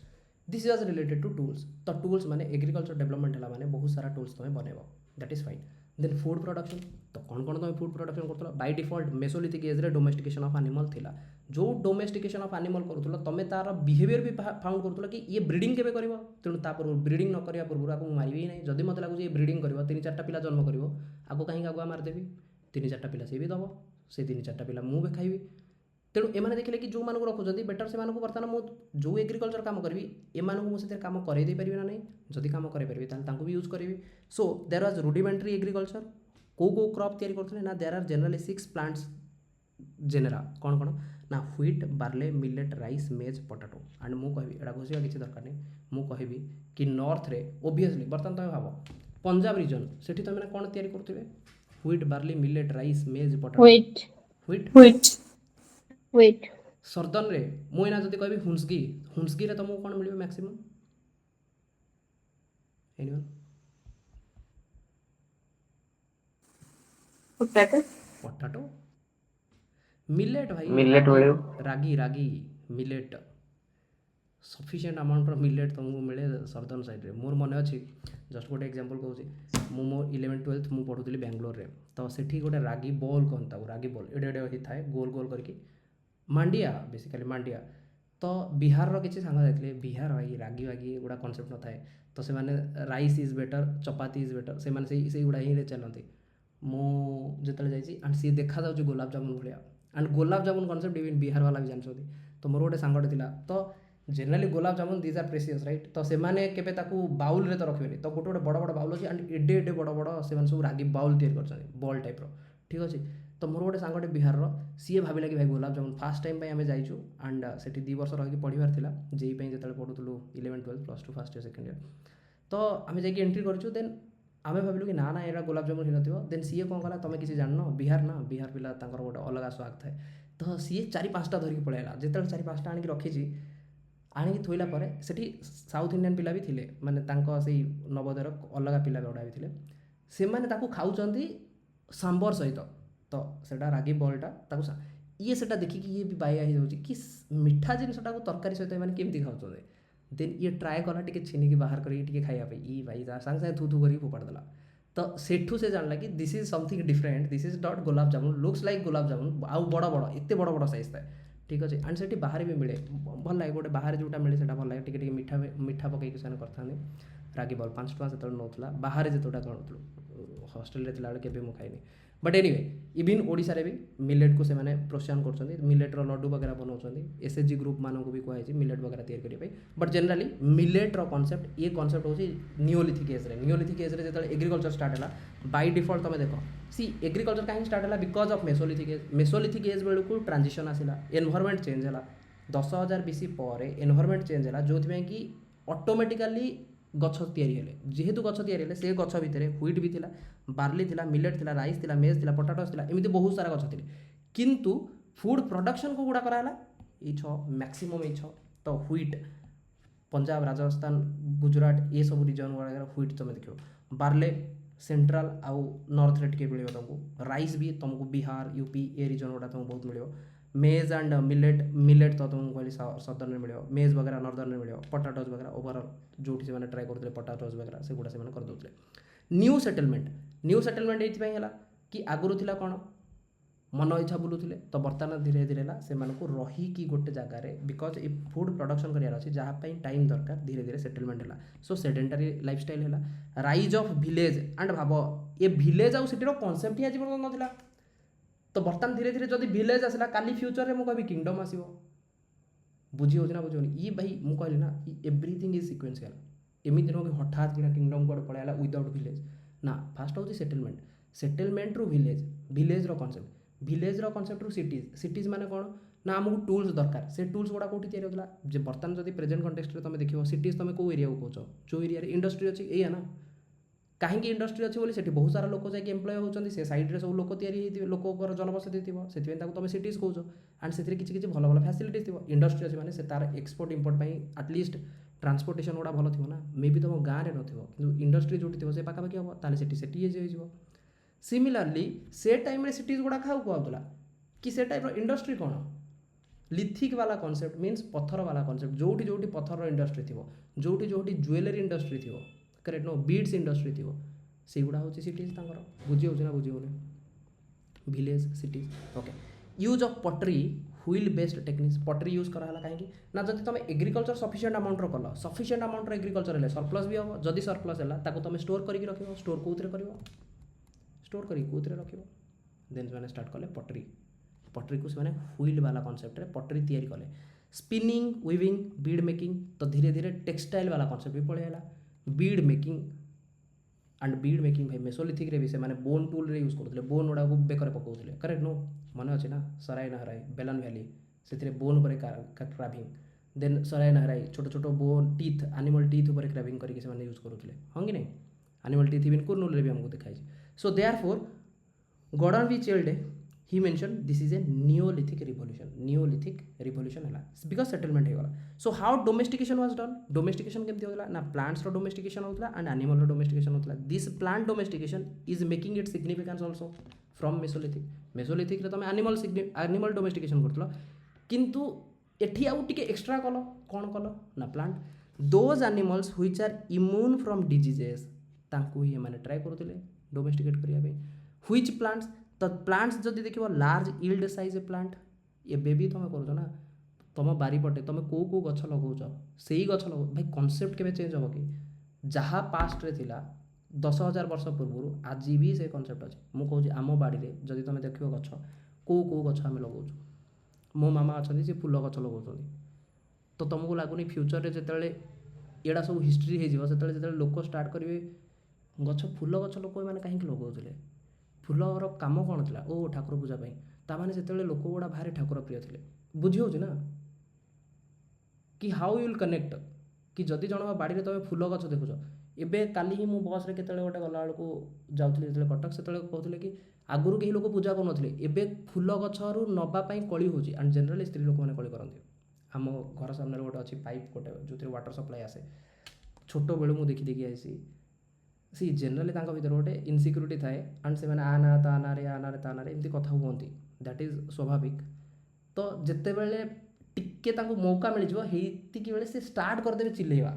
this is related to tools तो टूल्स माने एग्रीकल्चर डेवलपमेंट है माने बहुत सारा टूल्स तुम बनैबो that is fine then food production तो कौन कौन तुम फूड प्रोडक्शन करथलो बाय डिफॉल्ट मेसोलिथिक एज रे डोमेस्टिकेशन ऑफ एनिमल थिला जो डोमेस्टिकेशन ऑफ एनिमल करूथलो तमे तार बिहेवियर भी फाउंड करूथलो कि ये ब्रीडिंग केबे करबो तेणु तापर ब्रीडिंग न करिया पूर्व आपको मारिबे नहीं जदि मते लागु ये ब्रीडिंग करबो 3-4टा पिला जन्म करबो आगो कहीं आगुआ मार देबी 3-4टा पिला से भी दबो से 3-4टा पिला मु भी खाइबी तेणु एमाने देखिले कि जो मानक रखुଛନ୍ତି बेटर से मानक बर्तमान मु जो एग्रीकल्चर काम करबी एमानक मु से काम करे दे परिबे ना नहीं जदि काम करे परिबे ताल तांको भी यूज करबी so there was rudimentary agriculture को क्रॉप तैयारी करथले ना there are generally 6 plants genera कौन कौन ना wheat barley millet rice maize potato and मु कहबी एडा घोषिया किसी दरकार नहीं मु कहबी कि नॉर्थ रे ओबियसली बर्तमान तुम भाव पंजाब रीजन सेठी तुम कौन तैयारी करथिबे wheat barley millet rice maize potato wheat southern रे मु एना जदि कहबी हुंसगी रे तुमको कौन मिलिबे मैक्सिमम एनीवन पोटाटो मिलेट भाई millet ragi millet sufficient amount of millet तुमको मिले सर्दन साइड रे मोर मन अच्छी जस्ट गोटे एग्जांपल कहूँ मु मो 11-12 मु पढ़ुली बेंगलोर रे तो सेठी गोटे रागी बॉल कहता रागी बॉल एडे एडे ही थाए गोल गोल करके मांडिया बेसिकली मांडिया तो बिहार किसी सांग जाते बिहार भाई रागी वागी गुड़ा कनसेप्ट न थाए तो से rice is better chapati is better से गुड़ा ही चलती मु जिते जाइए एंड सी देखा जाऊँ गुलाब जामुन भाया and gulab jamun concept even Bihar वाला भी जानते तो मोर गोटे सांगटे थिला तो generally gulab jamun these are precious right तो सेमाने केबे ताकू बाउल रे तो रखबेनी तो गोटे गोटे बड़ बड़ बाउल अछि एंड एडे एडे बड़ बड़ से सब रागी बाउल तैयार करछन बॉल टाइप रो ठीक अछि तो मोर गोटे सांगटे बिहार रो सीए भाबिला कि भाई गुलाब जामुन फास्ट टाइम आम जाइछु एंड सेठी 2 वर्ष रही पढ़िबार थिला जेई पई जतले पढुतलु 11-12 +2 फर्स्ट ईयर सेकंड ईयर तो आम जाइए एंट्री करछु देन आम भाविलु कि ना एरा गुलाब जामुन ही नथिबो देन सीए कौन कला तुम किसी जाननो बिहार ना बिहार पिला तांकर गोटे अलग स्वाग थाए तो सीए 4-5टा धरिकी पळैला जेतले 4-5टा आनिक रखिछि आनिक थोइला परे सेठी साउथ इंडियन पिला भी थिले माने तांको सेई नवोदयर अलग पिला बडा भी थिले से माने ताकू खाउचंदी सांबर सहित तो सेटा रागी बॉलटा ताकू ये सेटा देखि कि ये भी बाया ही जाउची कि मिठा जिनसटा को तरकारी सहित माने केमती खाउचंदे देन ये ट्राए कला टिके छीनी की बाहर करी टिके खाइया पे ई भाई सांग सांग थू थू करी फोपाड़ देला तो सेठू से जानला कि this is something different this is not gulab jamun looks like gulab jamun आउ बड़ बड़ एते बड़ बड़ साइज थाए ठीक अच्छे एंड से बाहर भी मिले भल लगे गोटे बाहर जोटा मिले से भल लगे टिके मीठा मीठा पकईक से करता रागी बॉल 5 टका से नौला बाहर जितोटा करूँ हस्टेल रे थिला केबे मु खाइनी बट एनीवे इवन ओडिशा रे भी मिलेट को से माने प्रोत्साहन करछन्ती मिलेट रो लड्डू वगैरह बनाउछन्ती एसएचजी ग्रुप मानक भी कहै मिलेट वगैरह तैयार करिवे बट जनरली मिलेट रो कांसेप्ट ये कांसेप्ट होची नियोलिथिक एज रे जतले एग्रीकल्चर स्टार्ट हला बाय डिफॉल्ट तमे देखो सी एग्रीकल्चर काहे स्टार्ट हला बिकॉज ऑफ मेसोलिथिक एज बेलू को ट्रांजिशन आसिला एनवायरनमेंट चेंज हला 10000 बीसी पर एनवायरनमेंट चेंज हला जोथि कि ऑटोमेटिकली गछ तैयारी हेले जेहेतु गछ तैयारी हेले से गछ भितर व्हीट भी थिला बार्ली थिला मिलेट थिला राइस थिला मेज थिला पोटाटोस थिला एमिति बहुत सारा गछ थिले किंतु फूड प्रोडक्शन को गुड़ा कराला ये मैक्सिमम ये तो ह्विट पंजाब राजस्थान गुजरात ये सब रिजन गुड़ा ह्विट तुम देख बार्ले सेंट्रल आउ नॉर्थ रे टिके मिलियो तुमको राइस भी तुमको बिहार यूपी ए रिजन गुड़ा तुमको बहुत मिलियो मेज एंड मिलेट तो तुमको कहली सदर्न मिलियो मेज वगैरह नॉर्दर्न मिलियो पोटाटोज वगैरह ओवरऑल जो से ट्राए करते पोटाटोज वगैरह से गुड़ा से करदे न्यू सेटलमेंट ये कि आगुरी थिला कौन मन इच्छा बुलूले तो बर्तमान धीरे धीरे से रहीकि गोटे जगार बिकज ए फूड प्रोडक्शन करार अच्छे जहाँपाई टाइम दरकार धीरे धीरे सेटलमेंट है सो सेडेंटारी लाइफस्टाइल है राइज ऑफ विलेज एंड भाव ये विलेज आउ सिटीर कनसेप्ट ही आज पर्यटन ना तो बर्तमान धीरे धीरे जब विलेज आसला काली फ्यूचर में मुझे किंगडम आसो बुझी हो बुझे ये भाई मुझे कहली ना एवरीथिंग इज सिक्वेन्शियल एमती नुह कि हठात कि किंगडम कौन पलैला विदाउट विलेज ना फास्ट हूँ सेटलमेंट रु विलेज कनसेप्ट विलेज कनसेप्ट रु सिटीज माने कौन ना आमको टूल्स दरकार से टूल्स गुड़ा कौटी तैयारी होता है बर्तमान जब प्रेजेंट कंटेक्स्ट तुम देखो सिटीज तुम कौ एरिया को कौच जो एरिया इंडस्ट्री अच्छी ये ना कहीं इंडस्ट्री अच्छी बोली बहुत सारा लोक जाकि एम्प्लॉय होती से साइड सब लोक या लोक जनबसति थी से तुम सिटीज कौच एंड से किसी भल भल फैसिलिटीज थी इंडस्ट्री अच्छी मैंने तार एक्सपोर्ट इम्पोर्ट आटलिस्ट ट्रांसपोर्टेशन गुड़ा भल थी ना मे भी तुम गाँव में न इंडस्ट्री जो थी पाखापाखि हम ताले से हो सिमिलारली से टाइम रे सिटीज गुड़ा क्या कहला कि से टाइप इंडस्ट्री कौन लिथिक वाला कॉन्सेप्ट मीन्स पत्थर वाला कॉन्सेप्ट जोटी जोटी पत्थर इंडस्ट्री थी जोटी जोटी ज्वेलरी इंडस्ट्री थी करेक्ट नो बीड्स इंडस्ट्री थी से गुड़ा हूँ सिटीज बुझी हो बुझी होने village cities okay use of पटरी व्हील बेस्ड टेक्निक्स पटरी यूज कराला कहीं ना जब तुम एग्रीकल्चर सफिशिएंट अमाउंट कल सफिशिएंट अमाउंट एग्रीकल्चर है सरप्लस भी हम जदि सरप्लस है तुम स्टोर करके रख स्टोर कौन कर स्टोर करी कौन रख देन से स्टार्ट कले पटरी को से व्हील वाला कॉन्सेप्ट रे पटरी तैयारी कले स्पिनिंग वीविंग बीड मेकिंग तो धीरे धीरे टेक्सटाइल वाला कॉन्सेप्ट भी पलैला बीड मेकिंग भाई मेसोलिथिक रे भी से माने बोन टूल रे यूज करते बोन गुड़ा को बेकर पकाउले करेक्ट नो मन अच्छे ना सराय नहराई बेलन वैली से बोन पर क्राविंग देन सराय नहराई छोट छोट बोन टीथ एनिमल टीथ उपर क्राविंग करके से यूज करुले हाँ कि नहीं एनिमल टीथ इवन कुरनूल रे भी हमको दिखाई सो therefore Gordon B Childe he mention this is a neolithic revolution है बिकज सेटलमेंट हो गला so how domestication was done domestication केमती होता ना प्लांट्स डोमेस्टिकेशन होता एंड एनिमल डोमेस्टिकेशन होता this plant domestication is making it significance also from mesolithic तुम animal domestication करथलो किंतु एठी आउ टिके एक्स्ट्रा कल कौन कल ना plant those animals which are immune from diseases तांकु ही माने ट्राई करुले डोमेस्टिकेट करिया पे व्हिच प्लांट्स तो प्लांट्स जदि देखिबो लार्ज यील्ड साइज प्लांट एबे भी तुम करूछ ना तुम बारीपटे तुम कौ गछ लगौछ से ही गछ लगौ भाई कॉन्सेप्ट केबे चेंज हो कि जहाँ पास्ट रे थिला 10,000 वर्ष पूर्व आज भी से कॉन्सेप्ट अच्छे मुझे कहूँ आम बाड़ी में जदि तुम देख गछ कौ गछ आम लगौछ मो मामा अच्छा से फूल गछ लगौं तो तुमको लगुनि फ्यूचर में जिते एड़ा सब हिस्ट्री हो लोक स्टार्ट करेंगे गछ फूल गछ लोक मैंने कहीं लगौले फूलर कम कौन था ओ ठाकुर पूजा ताने से लोक गुड़ा भारी ठाकुर प्रिय थे बुझी हो ना कि हाउ यूल कनेक्ट कि जदि जन बाड़ी में तुम फूल गछ देखुच एबे काली ही बस रे केतले गोटे गला बेलू जाऊँगी जो कटक से कहते कि आगुरी कहीं लोग पूजा करुनथिले एबे फूल गछरू नवापाई कली हो एंड जनरली स्त्री लोक मैंने कली करती आम घर सामने गोटे अच्छी पाइप गोटे जो वाटर सप्लाई आसे छोट बेलू मुझे देखी देखी आई सी जेनराली भर गोटे इनसिक्यूरीटी थाए एंड से मैंने आना ता ना रे एमती कथा हुंती दैट इज स्वाभाविक तो जिते बड़े टिके मौका मिल जाए से स्टार्ट करदे चिल्लेवा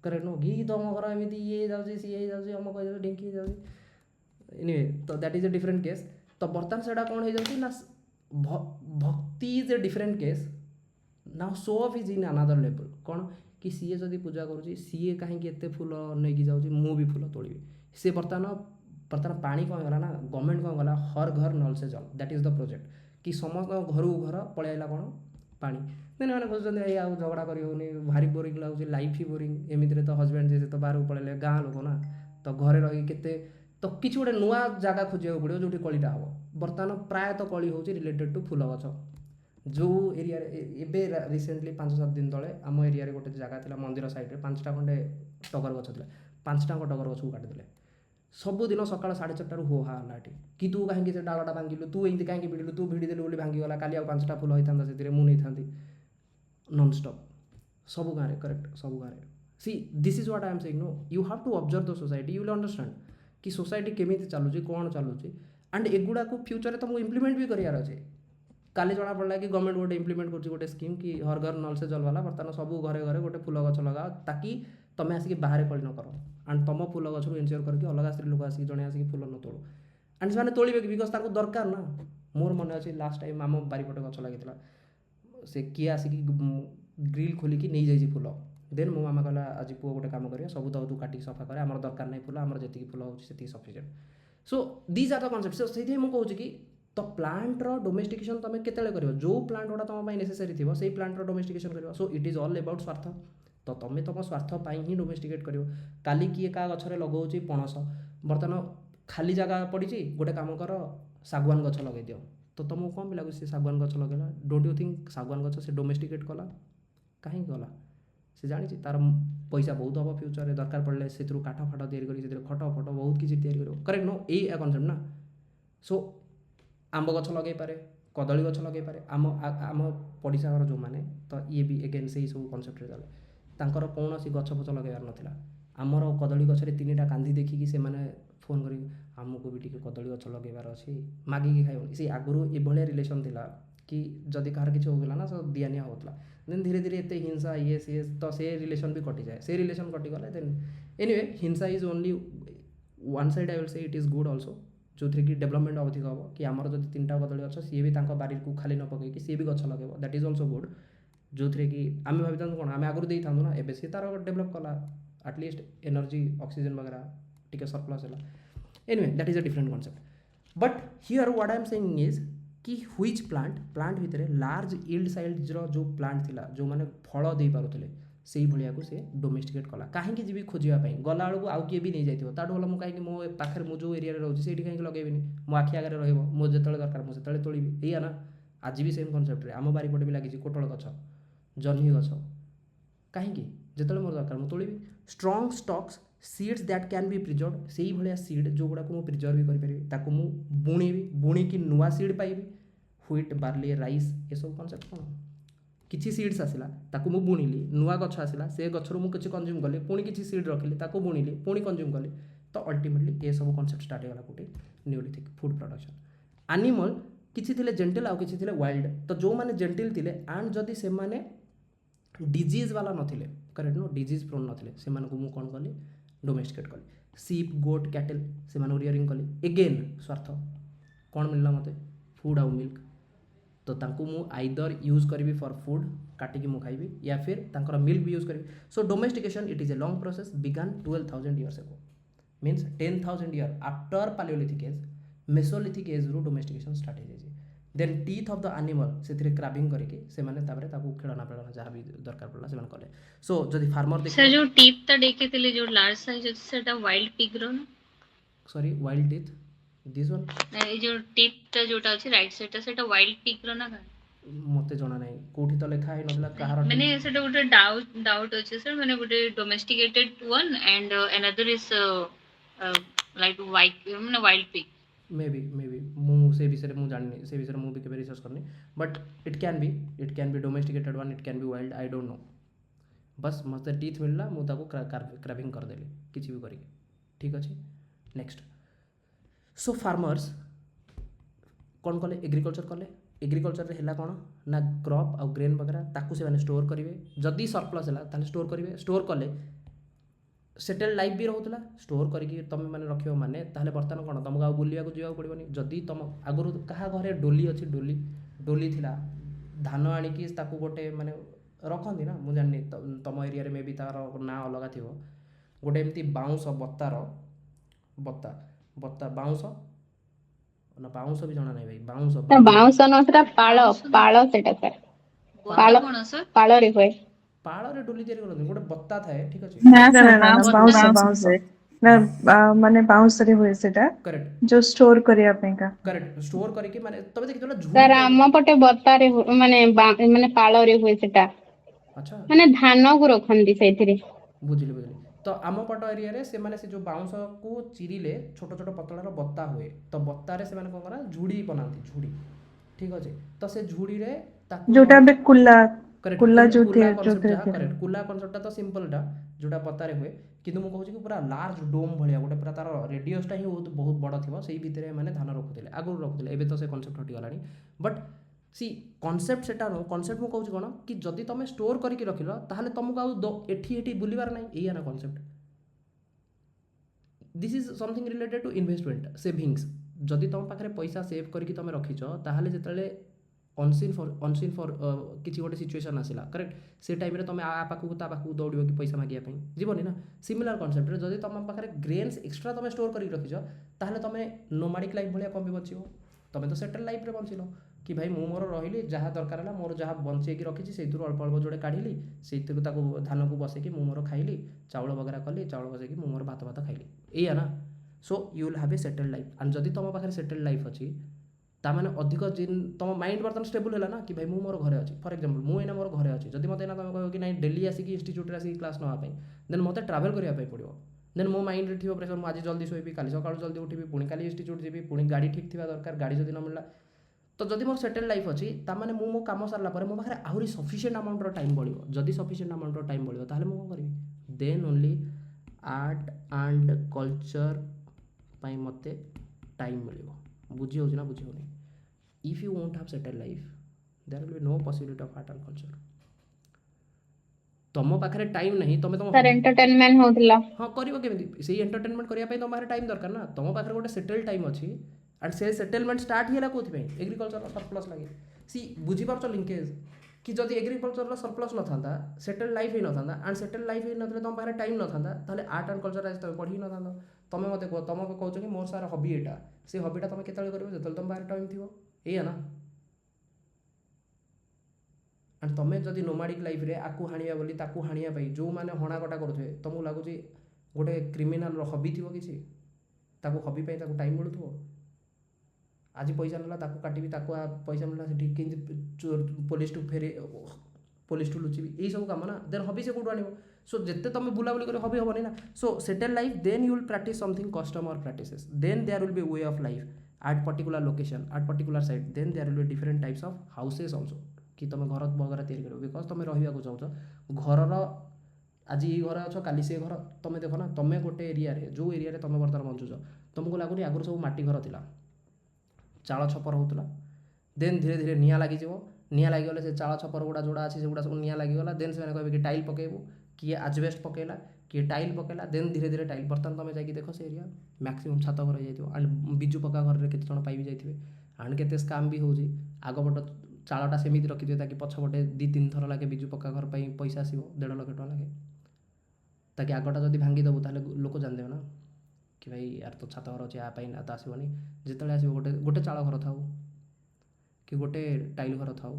करेक्ट नो घी तुम घर एमती ये जाऊँगी सी जाऊँगी अमुक ढिंकी जाऊँगी एनीवे तो that is a different case तो बर्तमान से कौन हो जाती ना भक्ति इज ए डिफरेंट केस ना show off is in another level कौन कि सीए जदि पूजा करुँची सीए कहीं एत फूल नहीं जाऊँगी मु भी फूल तोड़ी सी बर्तमान पानी कौन गला ना गवर्नमेंट कौन गला हर घर नल से जल दैट इज द प्रोजेक्ट कि समस्त घर घर पलैला कौन पानी देन मैंने खोजुँच आउ झगड़ा करी भारी बोरिंग लगुच लाइफ ही बोरिंग एमती तो हजबैंड जे तो बाहर पलैले गाँ लोक ना तो घरे रही केते तो किसी गोटे नुआ जगह खोजा पड़ो जो कलिटा हम बर्तमान प्रायतः कली हूँ रिलेटेड टू फूल गछ जो एरिया एबे रिसेंटली 5-7 दिन तले आम एरिया गोटे जगह थी मंदिर साइड 5टा खंडे टगर गछ था 5टा टगर गछ को काटिदेले सबुदिन सकाल 4:30 हो हाला कि तू कहीं डालटा भांगिलु तू एमती कहीं भिड़ू तू भिड़देलु भांगीगला काली 5टा फूल होता से मुझे नहीं नॉन स्टॉप सब गाँव करेक्ट सब गाँव see this is what I am saying no you have to observe the society you will understand कि सोसाइटी केमिति चलुची कौन चलुची एंड एगुड़ा को फ्यूचर तुमको इम्प्लीमेंट भी करार अच्छे काली जना पड़ा कि गवर्नमेंट गोटे इम्प्लीमेंट कर गोटे स्कीम कि हर घर नल से जल वाला बर्तमान सब घरे घरे गोटे फूल गछ लगाओ ताकि तुम आसिक बाहर कली न कर एंड तुम फूल गछ इनश्योर करके अलग स्त्री लोक आसिक जड़े आसिक फूल न तोड़ एंड से तोड़े बिकज दरकार ना मोर मन अच्छे लास्ट टाइम आम बारीपटे गछ लगी से किए आसिक ग्रिल खोलिकी नहीं जाइए फूल देन मो मामा कहला आज पुओ गोटे काम करिया सब तक तू काटिक सफा करे आमर दरकार नहीं फूल आमर जी फूल होती sufficient so these are the concept so से मुझे कि तो प्लांट रो डोमेस्टिकेशन तुम केते कर जो प्लांट गुड़ा तुम नेसेसरी थी से प्लांट रो डोमेस्टिकेशन कर so it is all about स्वार्थ तो तुम तुम स्वार्थ ही डोमेस्टिकेट कर काली किए क्या गचरे लगाऊँ पणस बर्तमान खाली जगह पड़ी गोटे काम कर सागवान गछ लगे दियो तो तुमको कौन भी लगुच सागवान गछ लगेला डोंट यू थिंक सागवान गछ से डोमेस्टिकेट कला कहीं गला से जानी तार पैसा बहुत हम फ्यूचर दरकार पड़े से काठ फाट या खट फट बहुत किसी करेक्ट नो यही कनसेप्ट ना सो आंब गछ लगे पारे कदली गछ लगे पारे आम आम पड़िशा घर जो मैंने तो ये भी एगेन से सब कनसेप्ट चले तांकर कौन सी गछ फच लगेबार नाला आमर कदली गछरे 3टा कांदी देखिकी से माने फोन करी आमको भी टी कदली गछ लगेबार अच्छी मागिकी खाइबनी से आगुरी ये रिलेसन थिला कि जदि कहार किसी होगा ना तो दिया निया होता देन धीरे धीरे एत हिंसा ये सी तो से रिलेसन भी कटि जाए से रिलेसन कटिगले देन एनीवे हिंसा is only one side I will say it is good also जो थी कि डेवलपमेंट अधिक हम कि आमर जो 3टा कदली गछ सी भी बारी को खाली न पकईकि सी भी गछ लगे दैट इज ऑल्सो गुड जो थी कि आम भाई था कौन आम आगुरी था ना एवं सी तार डेभलप कला आटलिस्ट एनर्जी ऑक्सीजन वगैरह टी सरप्लस है anyway that is a different concept but here what I am saying is कि व्हिच प्लांट भितर लार्ज इल्ड साइज जो प्लांट थिला जो माने फल दे पारुथिले से भाया को सी डोमेस्टिकेट कला कहीं जी खोजापी गला बेलू आउ किए भी नहीं जाइए ताठू भल मुझे मो पाखे मुझे जो एरिया रोचे से कहीं लगेबी मो आखि आगे रो जो दरकार मुझे तोड़ी या ना आज भी सेम कनसेप्ट आम बारीपटे भी लगी कोटल गछ जह्नी गछ कहीं जो मोर दरकार मुझे तोड़ी strong stalks seeds that can be preserve से ही भाया सीड जो गुड़ा को प्रिजर्व भी करें बुणीबी बुणीकी नुआ सीड पाइबी व्हीट बार्ली राइस ये सब कनसेप्ट कौन किसी सीड्स आसला ताकू मु बुणिली नुआ गछ आसला से गछरू मु किछि कंज्यूम कली पुणी किछि सीड रखिली ताकू बुणिली पुणी कंज्यूम कली तो अल्टीमेटली ये सब कनसेप्ट स्टार्ट होगा गोटे न्यूलिथिक फूड प्रोडक्शन एनिमल किछि थिले जेंटल आउ किछि थिले वाइल्ड तो जो माने जेंटल थिले एंड जदि से माने डिजीज वाला नथिले करेक्ट नो डिजीज प्रोन नथिले से मानको मु कोन कली डोमेस्टिकेट कली सीप गोट कैटल से माने रियरिंग कली एगेन स्वार्थ कौन मिलला मते फूड आउ मिल्क तो तांको मु आइदर यूज करी फॉर फूड काटिकी मु खाइबी या फिर तांकर मिल्क भी यूज करी so domestication it is a long process began 12,000 years ago means 10,000 years after Palaeolithic age Mesolithic age रु डोमेस्टिकेशन स्टार्ट हो जाए then teeth of the animal से क्राबिंग करके से माने ताबरे ताकू खेलना पेलना जहाँ भी दरकार पड़ला से कले सो जदि फार्मर देख सर जो टीथ ता देखे थिले जो लार्ज साइज अछि सेटा वाइल्ड पिग रो ना sorry wild teeth this one ए जो टीथ जोटा अछि राइट साइड सेटा वाइल्ड पिग रो ना का मते जना नहीं कोठी तो लिखा है नबला कहार मैंने सेटा गोटे डाउट अछि सर मैंने गोटे domesticated one and another is like wild pig may be मु से विषय मु जाननी से विषय मु भी केबे रिसर्च करनी but it can be domesticated one it can be wild I don't know बस मते टीथ मिलला मु ताको क्राबिंग कर देली किछि भी करी ठीक अछि नेक्स्ट सो फार्मर्स कौन कले एग्रीकल्चर रे हैला कौन ना क्रॉप आउ ग्रेन वगैरह ताकू से माने स्टोर करिवे जदी सरप्लस हैला ताले स्टोर करिवे स्टोर कले सेटल लाइफ भी रोला स्टोर करके तुम मैंने रखियो माने ताहले बर्तमान कौन तुमको आउ बुलिया को जीवा पड़ोनी जदि तुम आगुरी क्या घरे डोली अच्छी डोली थिला धान आनिकी ताकू गोटे माने रखती ना मुझे जानी तुम एरिया मे भी तार ना अलग थी गोटे एमती बाउंस बत्ता बाउंस ना बाउंस भी जना नहीं भाई बाउंस न सेटा पाଳ सेटा सर पालो कोन सर पाଳ रे होय पाळ रे डोली तैयारी करते गोटे बत्ता थाए ठीक अछि ना बाउंस ना माने बाउंस रे होय सेटा करेक्ट जो स्टोर करिया पे का करेक्ट स्टोर करके माने तबे देखितला झूठ सर आम पटे बत्ता रे माने पाଳ रे होय सेटा अच्छा माने धान को रखंदी सेथिरे बुझिली तो आम पट एरिया रे से माने से जो बाउंस को चिरिले छोट छोट पतलार बत्ता हुए तो बत्ता रे से माने कोन करा झुड़ी बनाती झुड़ी ठीक अछि तो से झुड़ी रे ताकू जोटा बे कुल्ला करेक्ट कुल्ला जो कुला थे कॉन्सेप्ट जहाँ थे करेक्ट कुला कॉन्सेप्टटा तो सिंपलटा जोटा पतारे हुए किंतु मु कहूँ कि पूरा लार्ज डोम भाया गोटे पूरा तार रेडियसटा ही बहुत बड़ थी से भितर मैंने धान रखुले आगुरी रखुले एवं तो से कनसेप्ट हटिगला बट सी कनसेप्ट सेटा नो कनसेप्ट मु कहूँ कौन कि जदि तुम स्टोर करके रखिल ताहले तुमको आउ एठी बुलबार ना या ना concept this is something related to investment savings जदि तुम पाखे पैसा सेव करके तुम रखिच ताहले जिते अनसीन फर किसी गोटे सिचुएसन आसला करेक्ट से टाइम तुम आ पाखक ता पाखक दौड़ कि पैसा मागे जीवनी ना सिमिलर कनसेप्ट जदि तुम पाखे ग्रेन्स एक्सट्रा तुम स्टोर करके रखिच ताहले तुम नोमाडिक लाइफ भाया कम बच तुम तो सेटल लाइफ रे बंचिल कि भाई मु मोर रही जहाँ दरकार है मोर जहाँ बंचेकी रखी से अल्प अल्प जोड़े काढ़ी से धान को बसैकी मु मोर खाइली चाउल वगैरह कली चाउल बसैकी मु मोर भात भात खाइली या ना so you will have a settle life and जदि तुम पाखे सेटल लाइफ अच्छी ताने अधिक तुम माइंड बर्तमान स्टेबल है ना कि भाई मु मोर घरे अच्छी फॉर एग्जांपल मु एना मोर घरे अच्छी जदि मत तुम कह कि ना डेली आसिक इंस्टीट्यूट आसिक क्लास नापी देन मत ट्रावेल करने पड़ो देन मो माइंड रे थी प्रेसर मुझे जल्दी शोबी काली सकाल जल्दी उठी पुणी काली इंस्टीट्यूट जी पुणी गाड़ी ठीक थी दरकार गाड़ी जदि न मिलला तो जदि मोर सेटल लाइफ अच्छी ताने मु मो काम सारा मो पाखे आहरी सफिशिएंट अमाउंट टाइम बढ़ो जदि सफिशिएंट अमाउंट टाइम बढ़ो ताहले मु कौन करी then only art and culture पाई मते टाइम मिलो बुझी हो ना बुझी होनी if you won't have settle life there will be no possibility of art and culture तुम पाखे टाइम नहीं तुम तुम सर एंटरटेनमेंट होतला हाँ करिवो केमिति से एंटरटेनमेंट करिया पई तुम पाखे टाइम दरकार ना तुम पाखे गोटे सेटल टाइम अच्छी एंड से सेटलमेंट स्टार्ट हिला कोथि एग्रीकल्चर सरप्लस लगे सी बुझी पारछ लिंकेज कि जदि एग्रीकल्चर सरप्लस न था सेटल लाइफ ही न था एंड सेटल लाइफ ही नथले तुम पाखे टाइम न था ताले आर्ट एंड कल्चर आज तुम पढ़ी न था तुम मत कह तुम कहूँ कि मोर सारा हबी एटा से हबीटा तुम केतले करिवो जतले तुम पाखे टाइम थिवो एया ना एंड तुम जदि नोमाडिक लाइफ रे आकु हाणिया बोली ताकु हाणिया पई जो माने हणाकटा करुथे तुमको लगुच गोटे क्रिमिनाल हबी थी किसी ताकु हबी पाई ताकु टाइम मिलुथो आज पैसा ना ताकु काटिबी ताकु पैसा मिलला से ठीक केंति पुलिस टू फेरे पुलिस टू लुचिबी यही सब काम ना देन हबी से कोठु आनिबो सो जिते तुम बुलाबुली कर हबी हेनी ना so settle life then you will practise something custom और practices then there will be way of life at particular location at particular site then there will be different types of houses also कि तुम घर वगैरह तैयारी कर because तुम रहा चाहो घर आज ये घर अच्छ काली से घर तुम देख ना तुम गोटे एरिया रे जो एरिया रे तुम बर्तमान बंचुच तुमको लगुनि आगुरी सब माटी घर थिला चाल छपर होता देन धीरे धीरे निआ लगी निआ लगिगले से चाल छपर गुड़ा जोड़ा अच्छे से गुड़ा सब निआ लगिगला देन से कहे कि टाइल पकेबू किए आजबेस्ट पकेला किए टाइल पकेला देन धीरे धीरे टाइल बर्तमान तुम जाकि देख से एरिया मैक्सिमम छात घर हो एंड बिजु पक्का घर में केते जण पाई जाइए एंड केते स्काम भी होउची आगपट चालटा सेमिति रखिदिए ताकि पछपटे 2-3 थर लगे बिजु पक्का घर पर पैसा आसो 1.5 लाख टका लगे ताकि आगटा जब भांगीदेबू ताले लोक जानदेवे ना कि भाई यार तो छात घर अच्छे यापाई ना तो आसोनी जिते आसो गोटे गोटे चाल घर थाऊ कि गोटे टाइल घर थाऊ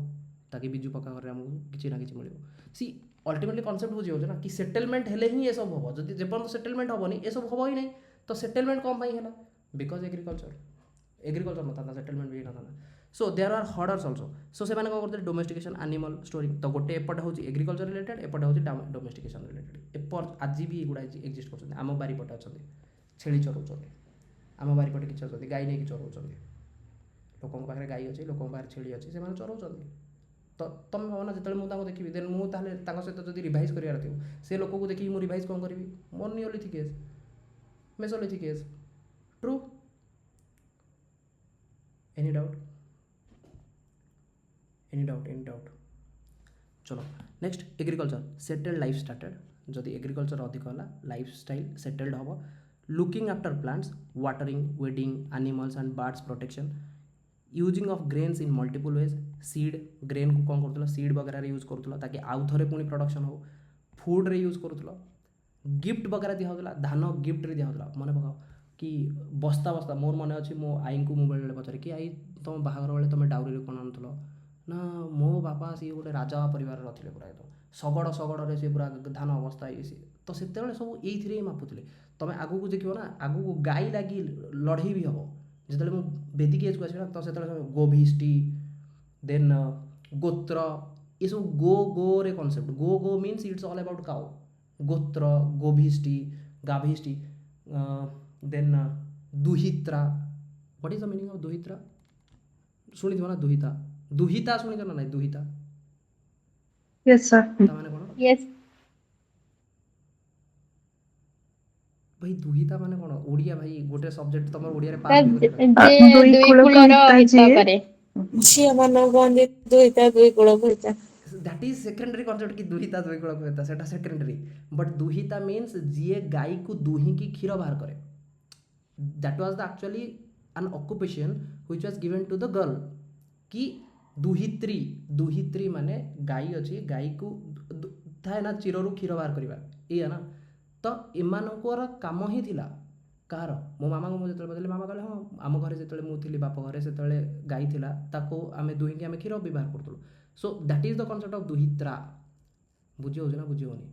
ताकि बिजु पक्का घर आमको किसी ना कि मिले सी अल्टीमेटली कनसेप्ट बुझी हो ना कि सेटलमेंट हेले ही ये सब हम जब जेपर्यंत सेटलमेंट हेनी ये सब हम ही नहीं तो सेटलमेंट कौन है बिकज एग्रीकल्चर न था सेटलमेंट भी न था so there are herders also so से कौन करते डोमेस्टिकेशन एनिमल स्टोरिंग तो गोटे एपटे हूँ एग्रीकल्चर रिलेटेड एपटे हूँ डोमेस्टिकेशन रिलेटेड आज भी गुड़ा एक्जिस्ट कर आम बारीपटे अच्छा छेली चराउछन्ति आम बारीपटे किसी अच्छा गाई नहीं चराउछन्ति लोक पाखे गाई अच्छी लोक पाखे छेली अच्छी से चराउछन्ति तो तुम भाव ना जिते मुझे देखी देन मुझे सहित जब रिभाइज करार थी से लोक को देखिए मुझे रिभाइज कौन करी मोर Neolithic age Mesolithic age true any doubt any doubt चलो next agriculture settled life started जदि एग्रीकल्चर अधिक है लाइफ स्टाइल सेटल्ड हम looking after plants watering weeding animals and birds protection using of grains in multiple ways seed grain को कौन करूला seed वगैरह use करूला ताकि आउ थे पुणी प्रोडक्शन हो फूड रे यूज करूला गिफ्ट वगैरह दिया होता धान गिफ्ट रे दिया होता मन पकाओ कि बस्ता बस्ता मोर मन अच्छी मो आई को मुझे बेले पचारे कि आई तुम बाहागर बेले तुम डाउरी कौन आनुल ना मो बापा सी गोटे राजा परिवार थे पूरा एकदम शगड़ से पूरा धान अवस्था ये सी तो से सब ये मापुले तुम आगू को देखो ना आगू को गाई लगी लड़े भी हम जिते बेदिक एज को आसना तो से गोभिष्टि देन गोत्र ये सब गो रे कनसेप्ट गो means it's all about cow गोत्र गोभिष्टि गाभिष्टि देन दुहित्रा what is the meaning of दुहित्रा शुणी ना दुहिता दुहिता शुणी ना ना दुहिता यस सर। ता माने कोन यस भाई दुहिता माने कोन ओडिया भाई गोटे सब्जेक्ट तमर ओडिया रे सर पास भी करिला जे ଦୁଇ ଦୁଇ କୂଳକୁ କୂଳର ହିତା ହିତ ଯିଏ କରେ। ଝିଅ ମାନଙ୍କୁ କହନ୍ତି ଦୁଇତା ଦୁଇ କୂଳକୁ ହିତା। दैट इज सेकेंडरी कॉन्सेप्ट कि दुहिता दुई कूल को हेता सेटा सेकेंडरी बट दुहिता मीन्स जिए गाई को दुही की क्षीर बाहर करे that was the actually an occupation which was given to the girl कि दुहित्री दुहित्री माने गाई अच्छी गाई को थाए ना चिररु क्षीर बाहर करवा ये ना तो एमानकर काम ही थिला कार मो मामा को मुझे पचारे मामा कहले हाँ आम घर से मुझे बाप घर से गाई थिला ताको आमे दुहिकी आमे क्षीर व्यवहार करतलु so that is the concept of दुहित्रा बुझी हो ना बुझी होनी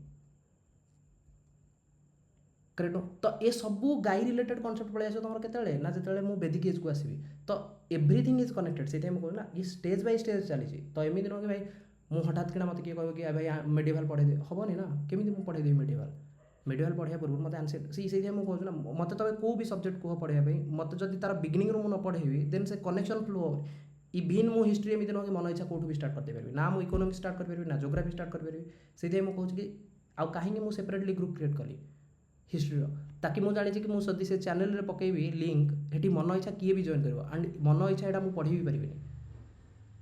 करेक्ट तो ये सब गाई रिलेटेड कॉन्सेप्ट पड़े आसो तुम केतले ना जिते मुझे बेदिक एज को आसबि तो एवरीथिंग इज कनेक्टेड से कहूँ ना ये स्टेज बाय स्टेज चली तो एमती नुह कि भाई मुझे हठात कि मत किए कह कि भाई मेडिवाल पढ़े दे हेनी ना केमी मुझे पढ़े देवी मेडिवाल मेडिवाल पढ़ा पूर्व मत आंसर से मुझे कहूँ ना मत तुम कौ भी सब्जेक्ट कह पढ़ाई मत जब तार बिगिनिंग मुझे न पढ़ेबी देन से कनेक्शन फ्लो हो इभिन मो हिस्ट्री एमती नुह कि मन इच्छा कौटू भी स्टार्ट करते पारि ना मुझे इकोनोमिक्स स्टार्ट कर पारि ना जोग्राफी स्टार्ट कर पारि से मुझे कहूँ कि आउ कहीं मुझे सेपरेटली ग्रुप क्रिएट कली हिस्ट्री ताकि मुझे जानी कि मुझे से चैनल रे पकेबी लिंक हेटी मन इच्छा किए भी जॉइन कर एंड मन इच्छा यहाँ मुझे पढ़ी भी पारि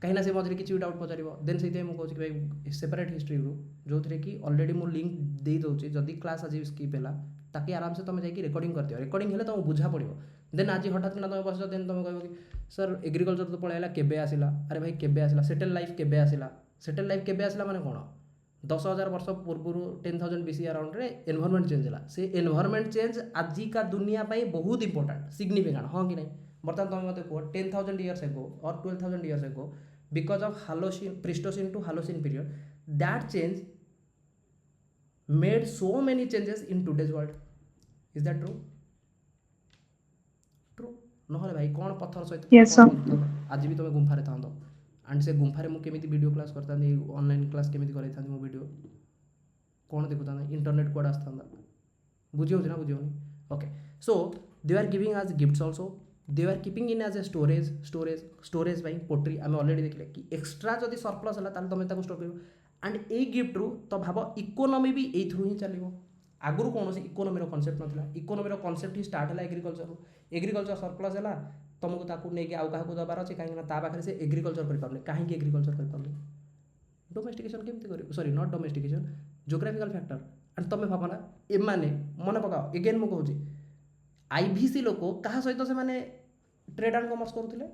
कहीं से मझे किसी भी डाउट पचार देन से मुझे कहूँ कि भाई सेपरेट हिस्ट्री ग्रुप जो थे कि ऑलरेडी मुझे लिंक दे दूसरी जदि क्लास आज स्किप है ताकि आराम से तुम जाकि रिकॉर्डिंग कर दियो रिकॉर्डिंग है तुम बुझा पड़ो देन आज हठात ना तुम बस देन तुम कह कि सर एग्रीकल्चर तो पळाइला केबे आसिला अरे भाई केबे आसिला सेटल लाइफ केबे आसिला सेटल लाइफ केबे आसिला माने कोन 10,000 वर्ष पूर्व 10,000 बीसी अराउंड रे एनवायरनमेंट चेंज है से एनवायरनमेंट चेंज आज का दुनिया पाई बहुत इंपोर्टेंट सिग्निफिकेंट हाँ कि नहीं बर्तमान तुम मत कह 10,000 इयर्स एगो और 12,000 years ago because of Holocene Pleistocene to Holocene period that change made so many changes in today's world is that true true नहले भाई कौन पत्थर सहित Yes, sir. आज भी तुम गुंफारे था एंड से गुंफारे मुझे केमी वीडियो क्लास करता ऑनलाइन क्लास केमी कर मो वीडियो कौन देखुता इंटरनेट कौड़ आसता बुझी हो ना बुझी होनी okay so they are giving as gifts also they are keeping in as a storage storage storage by pottery आम ऑलरेडी देखले कि एक्सट्रा जदि सरप्लस है तुम स्टोर कर एंड ए गिफ्ट रु तो भाव इकोनोमी भी ये थ्रू ही चलो आगुरी कौन इकोनोमी कनसेप्ट नाला इकोनोमी कनसेप्ट ही स्टार्ट है एग्रीकल्चर एग्रीकल्चर सरप्लस है तुमको ताकू नहीं आउ क्या दबार अच्छे कहीं पाखे से एग्रीकल्चर कर कहीं एग्रीकल्चर कर डोमेस्टिकेशन केमती कर sorry not domestication geographical factor and तुम भावना एमाने मन पकाओ एगेन मुझे कहूँ आईवीसी लोक क्या सहित से माने ट्रेड एंड कमर्स करुले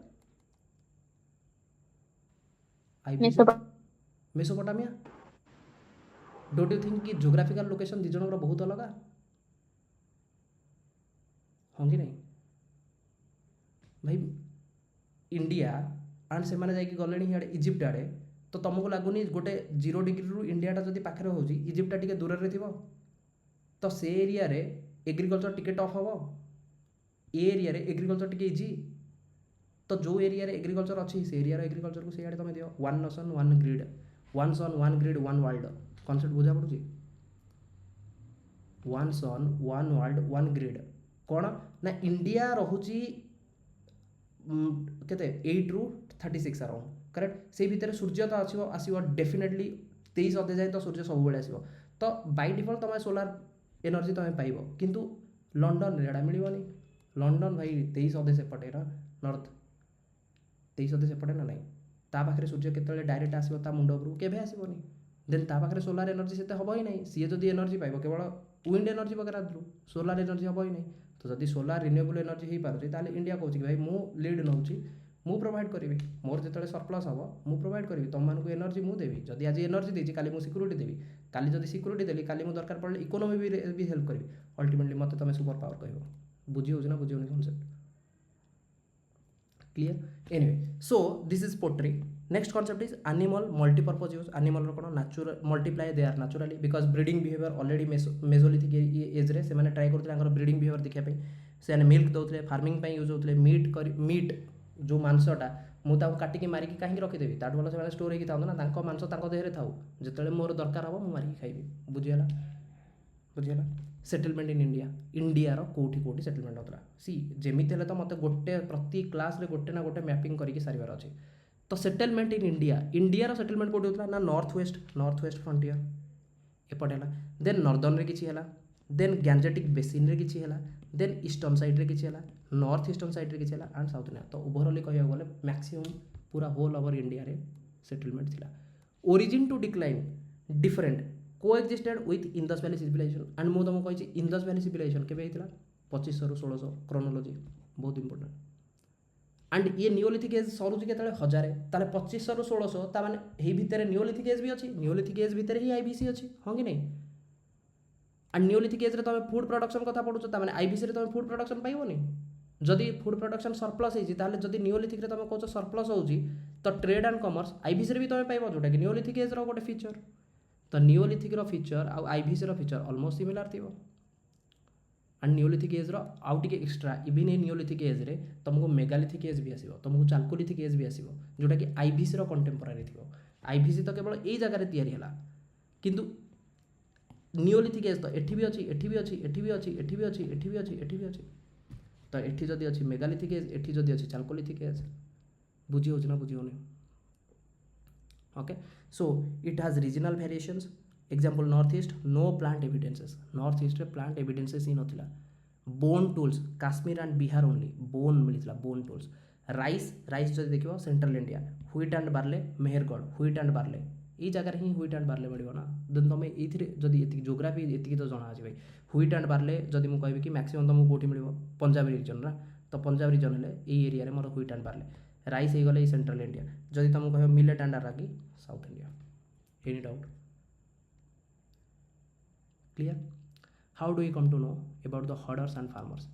मेसोपोटामिया डोंट यू थिंक कि जोग्राफिकल लोकेशन दी जन बहुत अलग हाँ कि नहीं भाई इंडिया एंड से माने जाकि गले इे इजिप्ट आड़े तो तुमको लगुनि गोटे 0 डिग्री रु इंडियाटा जब पाखे हो इजिप्टा टी दूर रे थी तो से एरिया रे एग्रीकल्चर टिके टफ हम ए एरिया रे एग्रीकल्चर टिके इजी तो जो एरिया रे एग्रीकल्चर अच्छी से एरिया एग्रीकल्चर को सीआड़े तुम दियो one nation one grid one sun one grid one world concept बुझा पड़ुची one sun one world one grid कौन ना इंडिया रोची केते 8 रु 36 अराउंड करेक्ट से भितर सूर्य तो आसो आसो डेफिनेटली 23 अधे जाए तो सूर्य सब बेले आसो तो बाय डिफॉल्ट तुम सोलार एनर्जी तुम पाइब किंतु लंडन रे मिलनी लंडन भाई 23 अधे सेपटे ना नॉर्थ 23 अधे सेपटे ना नहीं ता पाखे सूर्य केतले डायरेक्ट आसो ता मुंड उपरू केबे आसबनी देन ता पाखे सोलार एनर्जी से हम ही नहीं सी जब एनर्जी पाइब केवल विंड एनर्जी वगैरह थ्रू सोलार एनर्जी हम ही नहीं तो जब सोलार रिन्यूएबल एनर्जी हो पारे ताले इंडिया कहूँ कि भाई मु लीड नौची मु प्रोवाइड करी मोर जो सरप्लस हम मु प्रोवाइड करी तुम मानक एनर्जी मु देवी जदि आज एनर्जी देती काली मु सिक्यूरिटी देवी काली जदि सिक्यूरिटी देली काली मु दरकार पड़े इकोनोमी भी हेल्प करी अल्टीमेटली मत तुम सुपर पावर कह बुझी हो ना बुझी concept clear anyway so this is pottery next concept is animal multipurpose use animal कौन natural multiply they are naturally because breeding behaviour already Mesolithic age रे से ट्राए करते ब्रीडिंग बिहेवियर देखापी से मिल्क दौले फार्मिंग यूज होते meat जो मांसटा मुझे काटिकी मारिकी कहीं रखीदेवी ताठू भल से स्टोर होगी था ना मांस देहरे थाऊ जो मोर दरकार हम मारिकी खाइबी बुझीगला बुझीगला सेटलमेंट इन इंडिया इंडिया कोठी कोठी सेटलमेंट होता सी जमी तो मत गोटे प्रति क्लास रे गोटे ना गोटे मैपिंग करके सारिबार अच्छे तो settlement in India, India settlement कौटी होता ना नॉर्थ वेस्ट फ्रंटियर एपटे है, देन नॉर्दर्न रे किछि हला, देन गैंजेटिक बेसिन रे किछि हला, देन ईस्टर्न साइड रे किछि हला, नॉर्थ ईस्टर्न साइड रे किछि हला एंड साउथ इंडिया। तो ओवरऑल कहया गले मैक्सिमम पूरा होल ओवर इंडिया रे सेटलमेंट थिला। Origin to decline different coexisted with Indus Valley civilisation and मु तुमको कहि इंडस वैली सिविलाइजेशन केबे हितला 2500 रु 1600 क्रोनोलॉजी बहुत इंपोर्टेंट। एंड ये नियोलिथिक एज सरुची केतले 1000 ताले 2500 रु 1600 ता माने हे भितरे नियोलिथिक एज भी अछि, नियोलिथिक एज भितरे ही आईबीसी अछि हां कि नहीं। एंड नियोलिथिक एज रे तमे फूड प्रोडक्शन कथा पढुछ ता माने आईबीसी रे तमे फूड प्रोडक्शन पाइबोनी। जदि फूड प्रोडक्शन सरप्लस होइछि ताले जदि नियोलिथिक रे तमे कहछ सरप्लस होउछि तो ट्रेड एंड कॉमर्स आईबीसी रे भी तमे पाइबो जोटा कि नियोलिथिक एज रो गोटे फीचर। तो नियोलिथिक रो फीचर आ आईबीसी रो फीचर ऑलमोस्ट सिमिलर थिबो। एंड नियोलिथिक एज रो आउ टिके extra even a Neolithic age रे तुमको मेगालिथिक एज भी आसीबो, तुमको चाल्कोलिथिक एज भी आसीबो जोटा कि आईबीसी रो कंटेम्पोरारी थिबो। आईबीसी तो केवल एई जगह रे तयारी हला किंतु नियोलिथिक एज तो एठी भी अछि, एठी भी अछि, एठी भी अछि, एठी भी अछि, एठी भी अछि, एठी भी अछि। तो एठी जदि अछि मेगालिथिक एज, एठी जदि अछि चाल्कोलिथिक एज, बुझी होछ ना बुझी होनी। Okay so it has regional variations. Example north east no plant evidences, north east रे प्लांट एविडेंसेस ही नथिला। Bone tools Kashmir and Bihar only bone मिलता बोन टूल्स। राइस जब देखो central India wheat and barley Mehrgarh wheat and barley ये जगह ही wheat and barley मिल ना। देन तुम ये जदि जोग्राफी ये तो जना अच्छे भाई व्हीट एंड बार्ले जदि मुझे कहि कि मैक्सिमम तुमको कौटी मिल पंजाब रिजन ना। तो पंजाब रिजन है ये area more wheat and barley. Rice हो गले सेंट्रल इंडिया। जदि तुमको कह millet and ragi South India. Any doubt clear. How do you come to know about the herders and farmers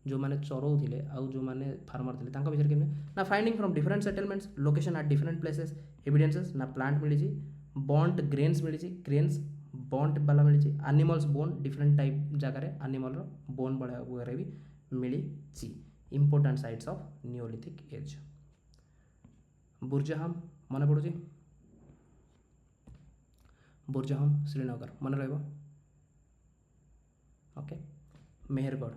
जो मैंने चरौले आउ जो मैंने फार्मर थे विषय के ना finding from different settlements location at different places evidences ना प्लांट मिली बॉन्ट ग्रेन्स मिली ग्रेन्स बॉन्ट वाला मिली एनिमल्स बोन डिफरेंट टाइप जगह एनिमल बोन वगैरह भी मिली। Important sites of Neolithic age Burzahom मन पड़ुची बुर्जहाम श्रीनगर मन रहा। ओके मेहरगढ़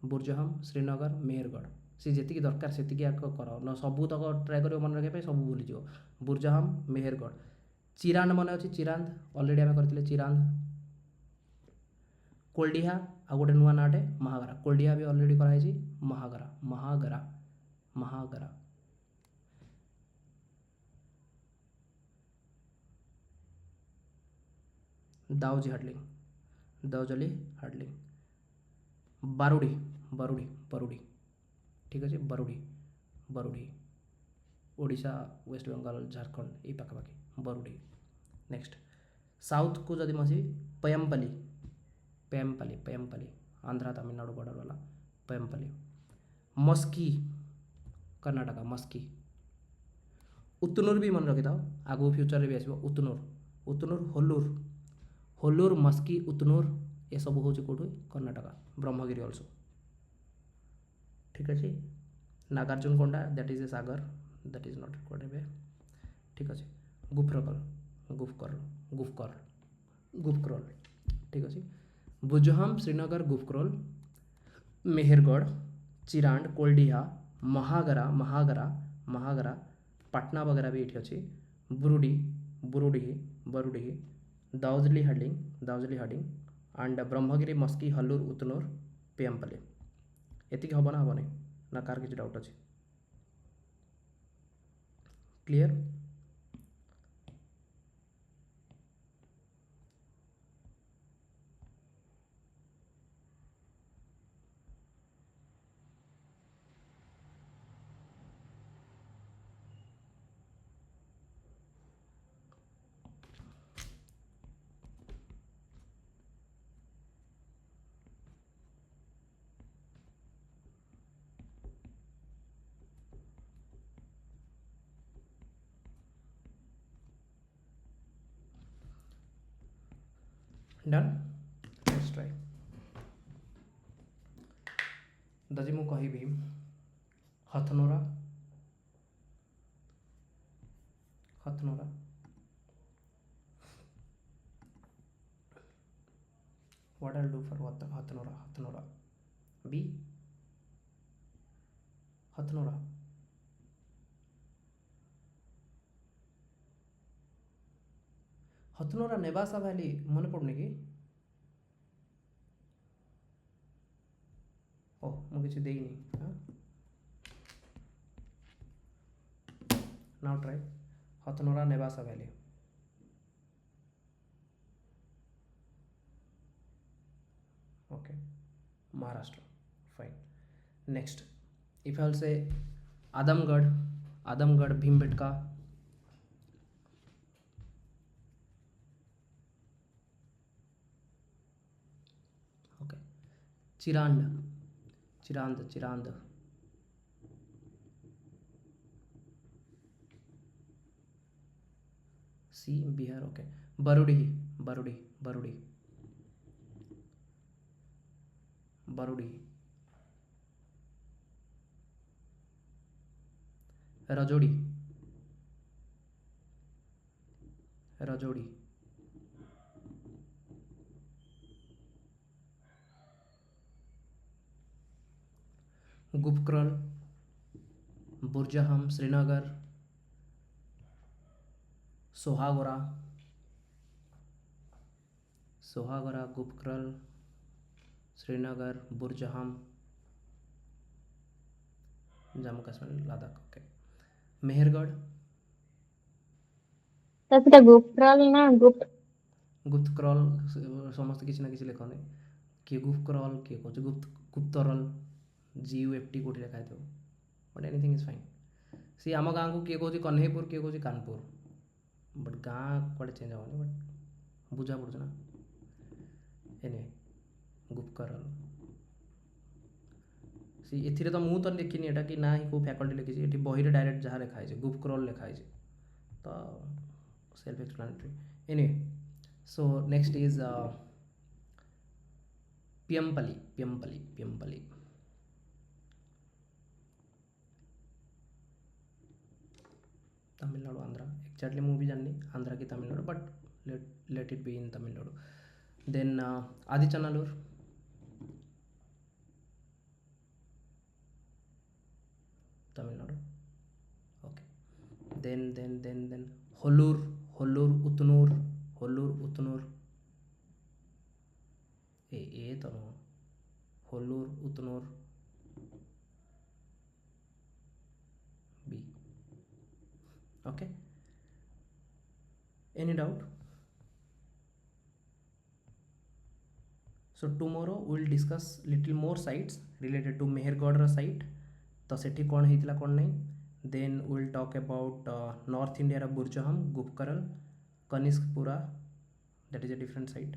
बुर्जहाम श्रीनगर मेहरगढ़ सी जी दरकार से कर न सबू तक ट्राए कर मन रखा सब भूलीज। बुर्जहाम मेहरगढ़ चिरांद मन अच्छी चिरांद अलरेडी आम करते चिरांद कोल्डिहा आ गोटे नुआ नाटे महागरा कोल्डिहा भी अलरेडी कराई महागरा महागरा महागरा दाउजी हार्डलिंग दाउजली हार्डलिंग बारुडी बरुडी बरुडी ठीक अच्छे बरुडी बरुडी ओडिशा वेस्ट बेंगल झारखंड ये पाखापाखि बरुडी। नेक्स्ट साउथ को जदि मसी पयमपल्ली पयमपल्ली पयमपल्ली आंध्रा तमिलनाडु बॉर्डर वाला पयमपल्ली। मस्की कर्नाटका मस्की। उतनूर भी मन रखी था आगो फ्यूचर भी आसो उतनूर उतनूर होलूर होलूर मस्की उतनूर ये सब हूँ कौटू कर्नाटका ब्रह्मगिरी अल्सो ठीक अच्छे। Nagarjunakonda that is a Sagar that is not required एवे ठीक अच्छे। गुफरकल गुफकर्ल गुफकर्ल गुफकर्ल ठीक अच्छे। बुजहाम श्रीनगर गुफकर्ल मेहरगढ़ चिरांड कोल्डिहा महागरा महागरा महागरा पाटना वगैरह भी ये अच्छे। बुरुडी बुरुडी बरुडी दाउजली हार्डिंग एंड ब्रह्मगिरी मस्की हल्लूर उतनूर पेयमपल्ली एतिक हम ना हम नहीं ना कार किसी डाउट अच्छे क्लियर। डन लेट्स ट्राई दजी मु कहिबी Hathnora Hathnora what I'll do for Hathnora Hathnora बी हथनोरा हथनोरा नेवासा भैली मन पड़ुनि कि ओ मु किछि देइनी हां नाउ ट्राई हथनोरा नेवासा भैली okay Maharashtra fine next if I से आदमगढ़ भीमबेटका ओके चिरांद सी बिहार ओके बरुडी रजोड़ी गुपक्रल बुरजहम श्रीनगर सोहागोरा गुपक्रल श्रीनगर बुरजहम जम्मू काश्मीर लद्दाख ओके मेहरगढ़ तो सेटा गुफ्रल ना गुप्तक्रल समस्त किसी ना किसी लिखने किए गुप्तक्रल किए कौन गुप्तरल GUFT कोठी लिखा है बट एनीथिंग इज फाइन सी आम गाँव को किए कौन कन्हैपुर किए कौन कानपुर बट गाँ कड़े चेंज होनी बट बुझा पड़े ना एने गुप्तकरल सी एथिरे तो मुझे तो लिखिनी एटा कि ना ही को फैकल्टी लिखी ये बही डायरेक्ट जहाँ लिखाई गुप्तक्रल लिखाई तो self explanatory anyway so next is Paiyampalli Tamil Nadu Andhra exactly मुझे भी जाननी आंध्रा की Tamil Nadu but let it be in Tamil Nadu then Adichanallur Tamil Nadu okay then Hallur Utnur ए तो नो होल्लूर उतनूर बी okay any doubt so tomorrow we will discuss little more sites related to mehergarh site तो सेठी कौन हेतिला कौन नहीं then we will talk about north india ra burjaham gupkaral kanishkpura that is a different site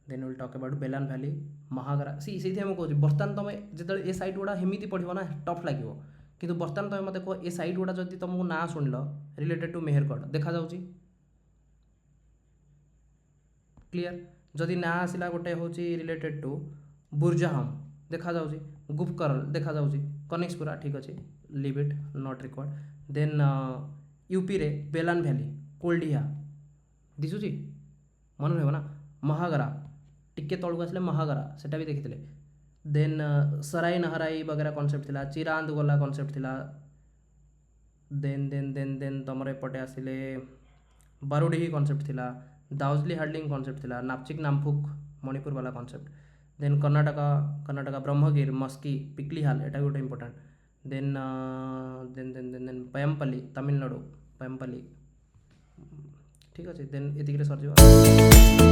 then we will talk about belan valley महागरा सी से हम कहूँ बर्तमान तुम जो ये साइट गुड़ा हेमिति पढ़ो ना टफ लगे किंतु बर्तमान तुम मत कह ए साइट गुड़ा जब तुमको ना शुणिल रिलेटेड टू मेहरगढ़ देखा जाउची क्लियर जदि ना आसला गोटे हूँ रिलेटेड टू बुरजाहम देखा जाउची गुप्तकरल देखा जाउची कनिष्कपुरा ठीक अच्छे leave it not required then UP रे बेलान भैली कोल्डिया दिशुची मन रहा ना महागरा टिके तौक आसले महागरा सेटा भी देखी देन सराई नहराई वगैरह कॉन्सेप्ट थिला चिरांद गला कॉन्सेप्ट थिला देन देन देन देन तुम एपटे आसिले बारुडी कॉन्सेप्ट थिला दाउजली हार्डलिंग कॉन्सेप्ट थिला नापचिक नामफुक मणिपुर वाला कॉन्सेप्ट देन कर्नाटका ब्रह्मगिर मस्की पिकलीहाल एटा गोटे important then then then then then Paiyampalli Tamil Nadu Paiyampalli ठीक अच्छे देन एतिक सरज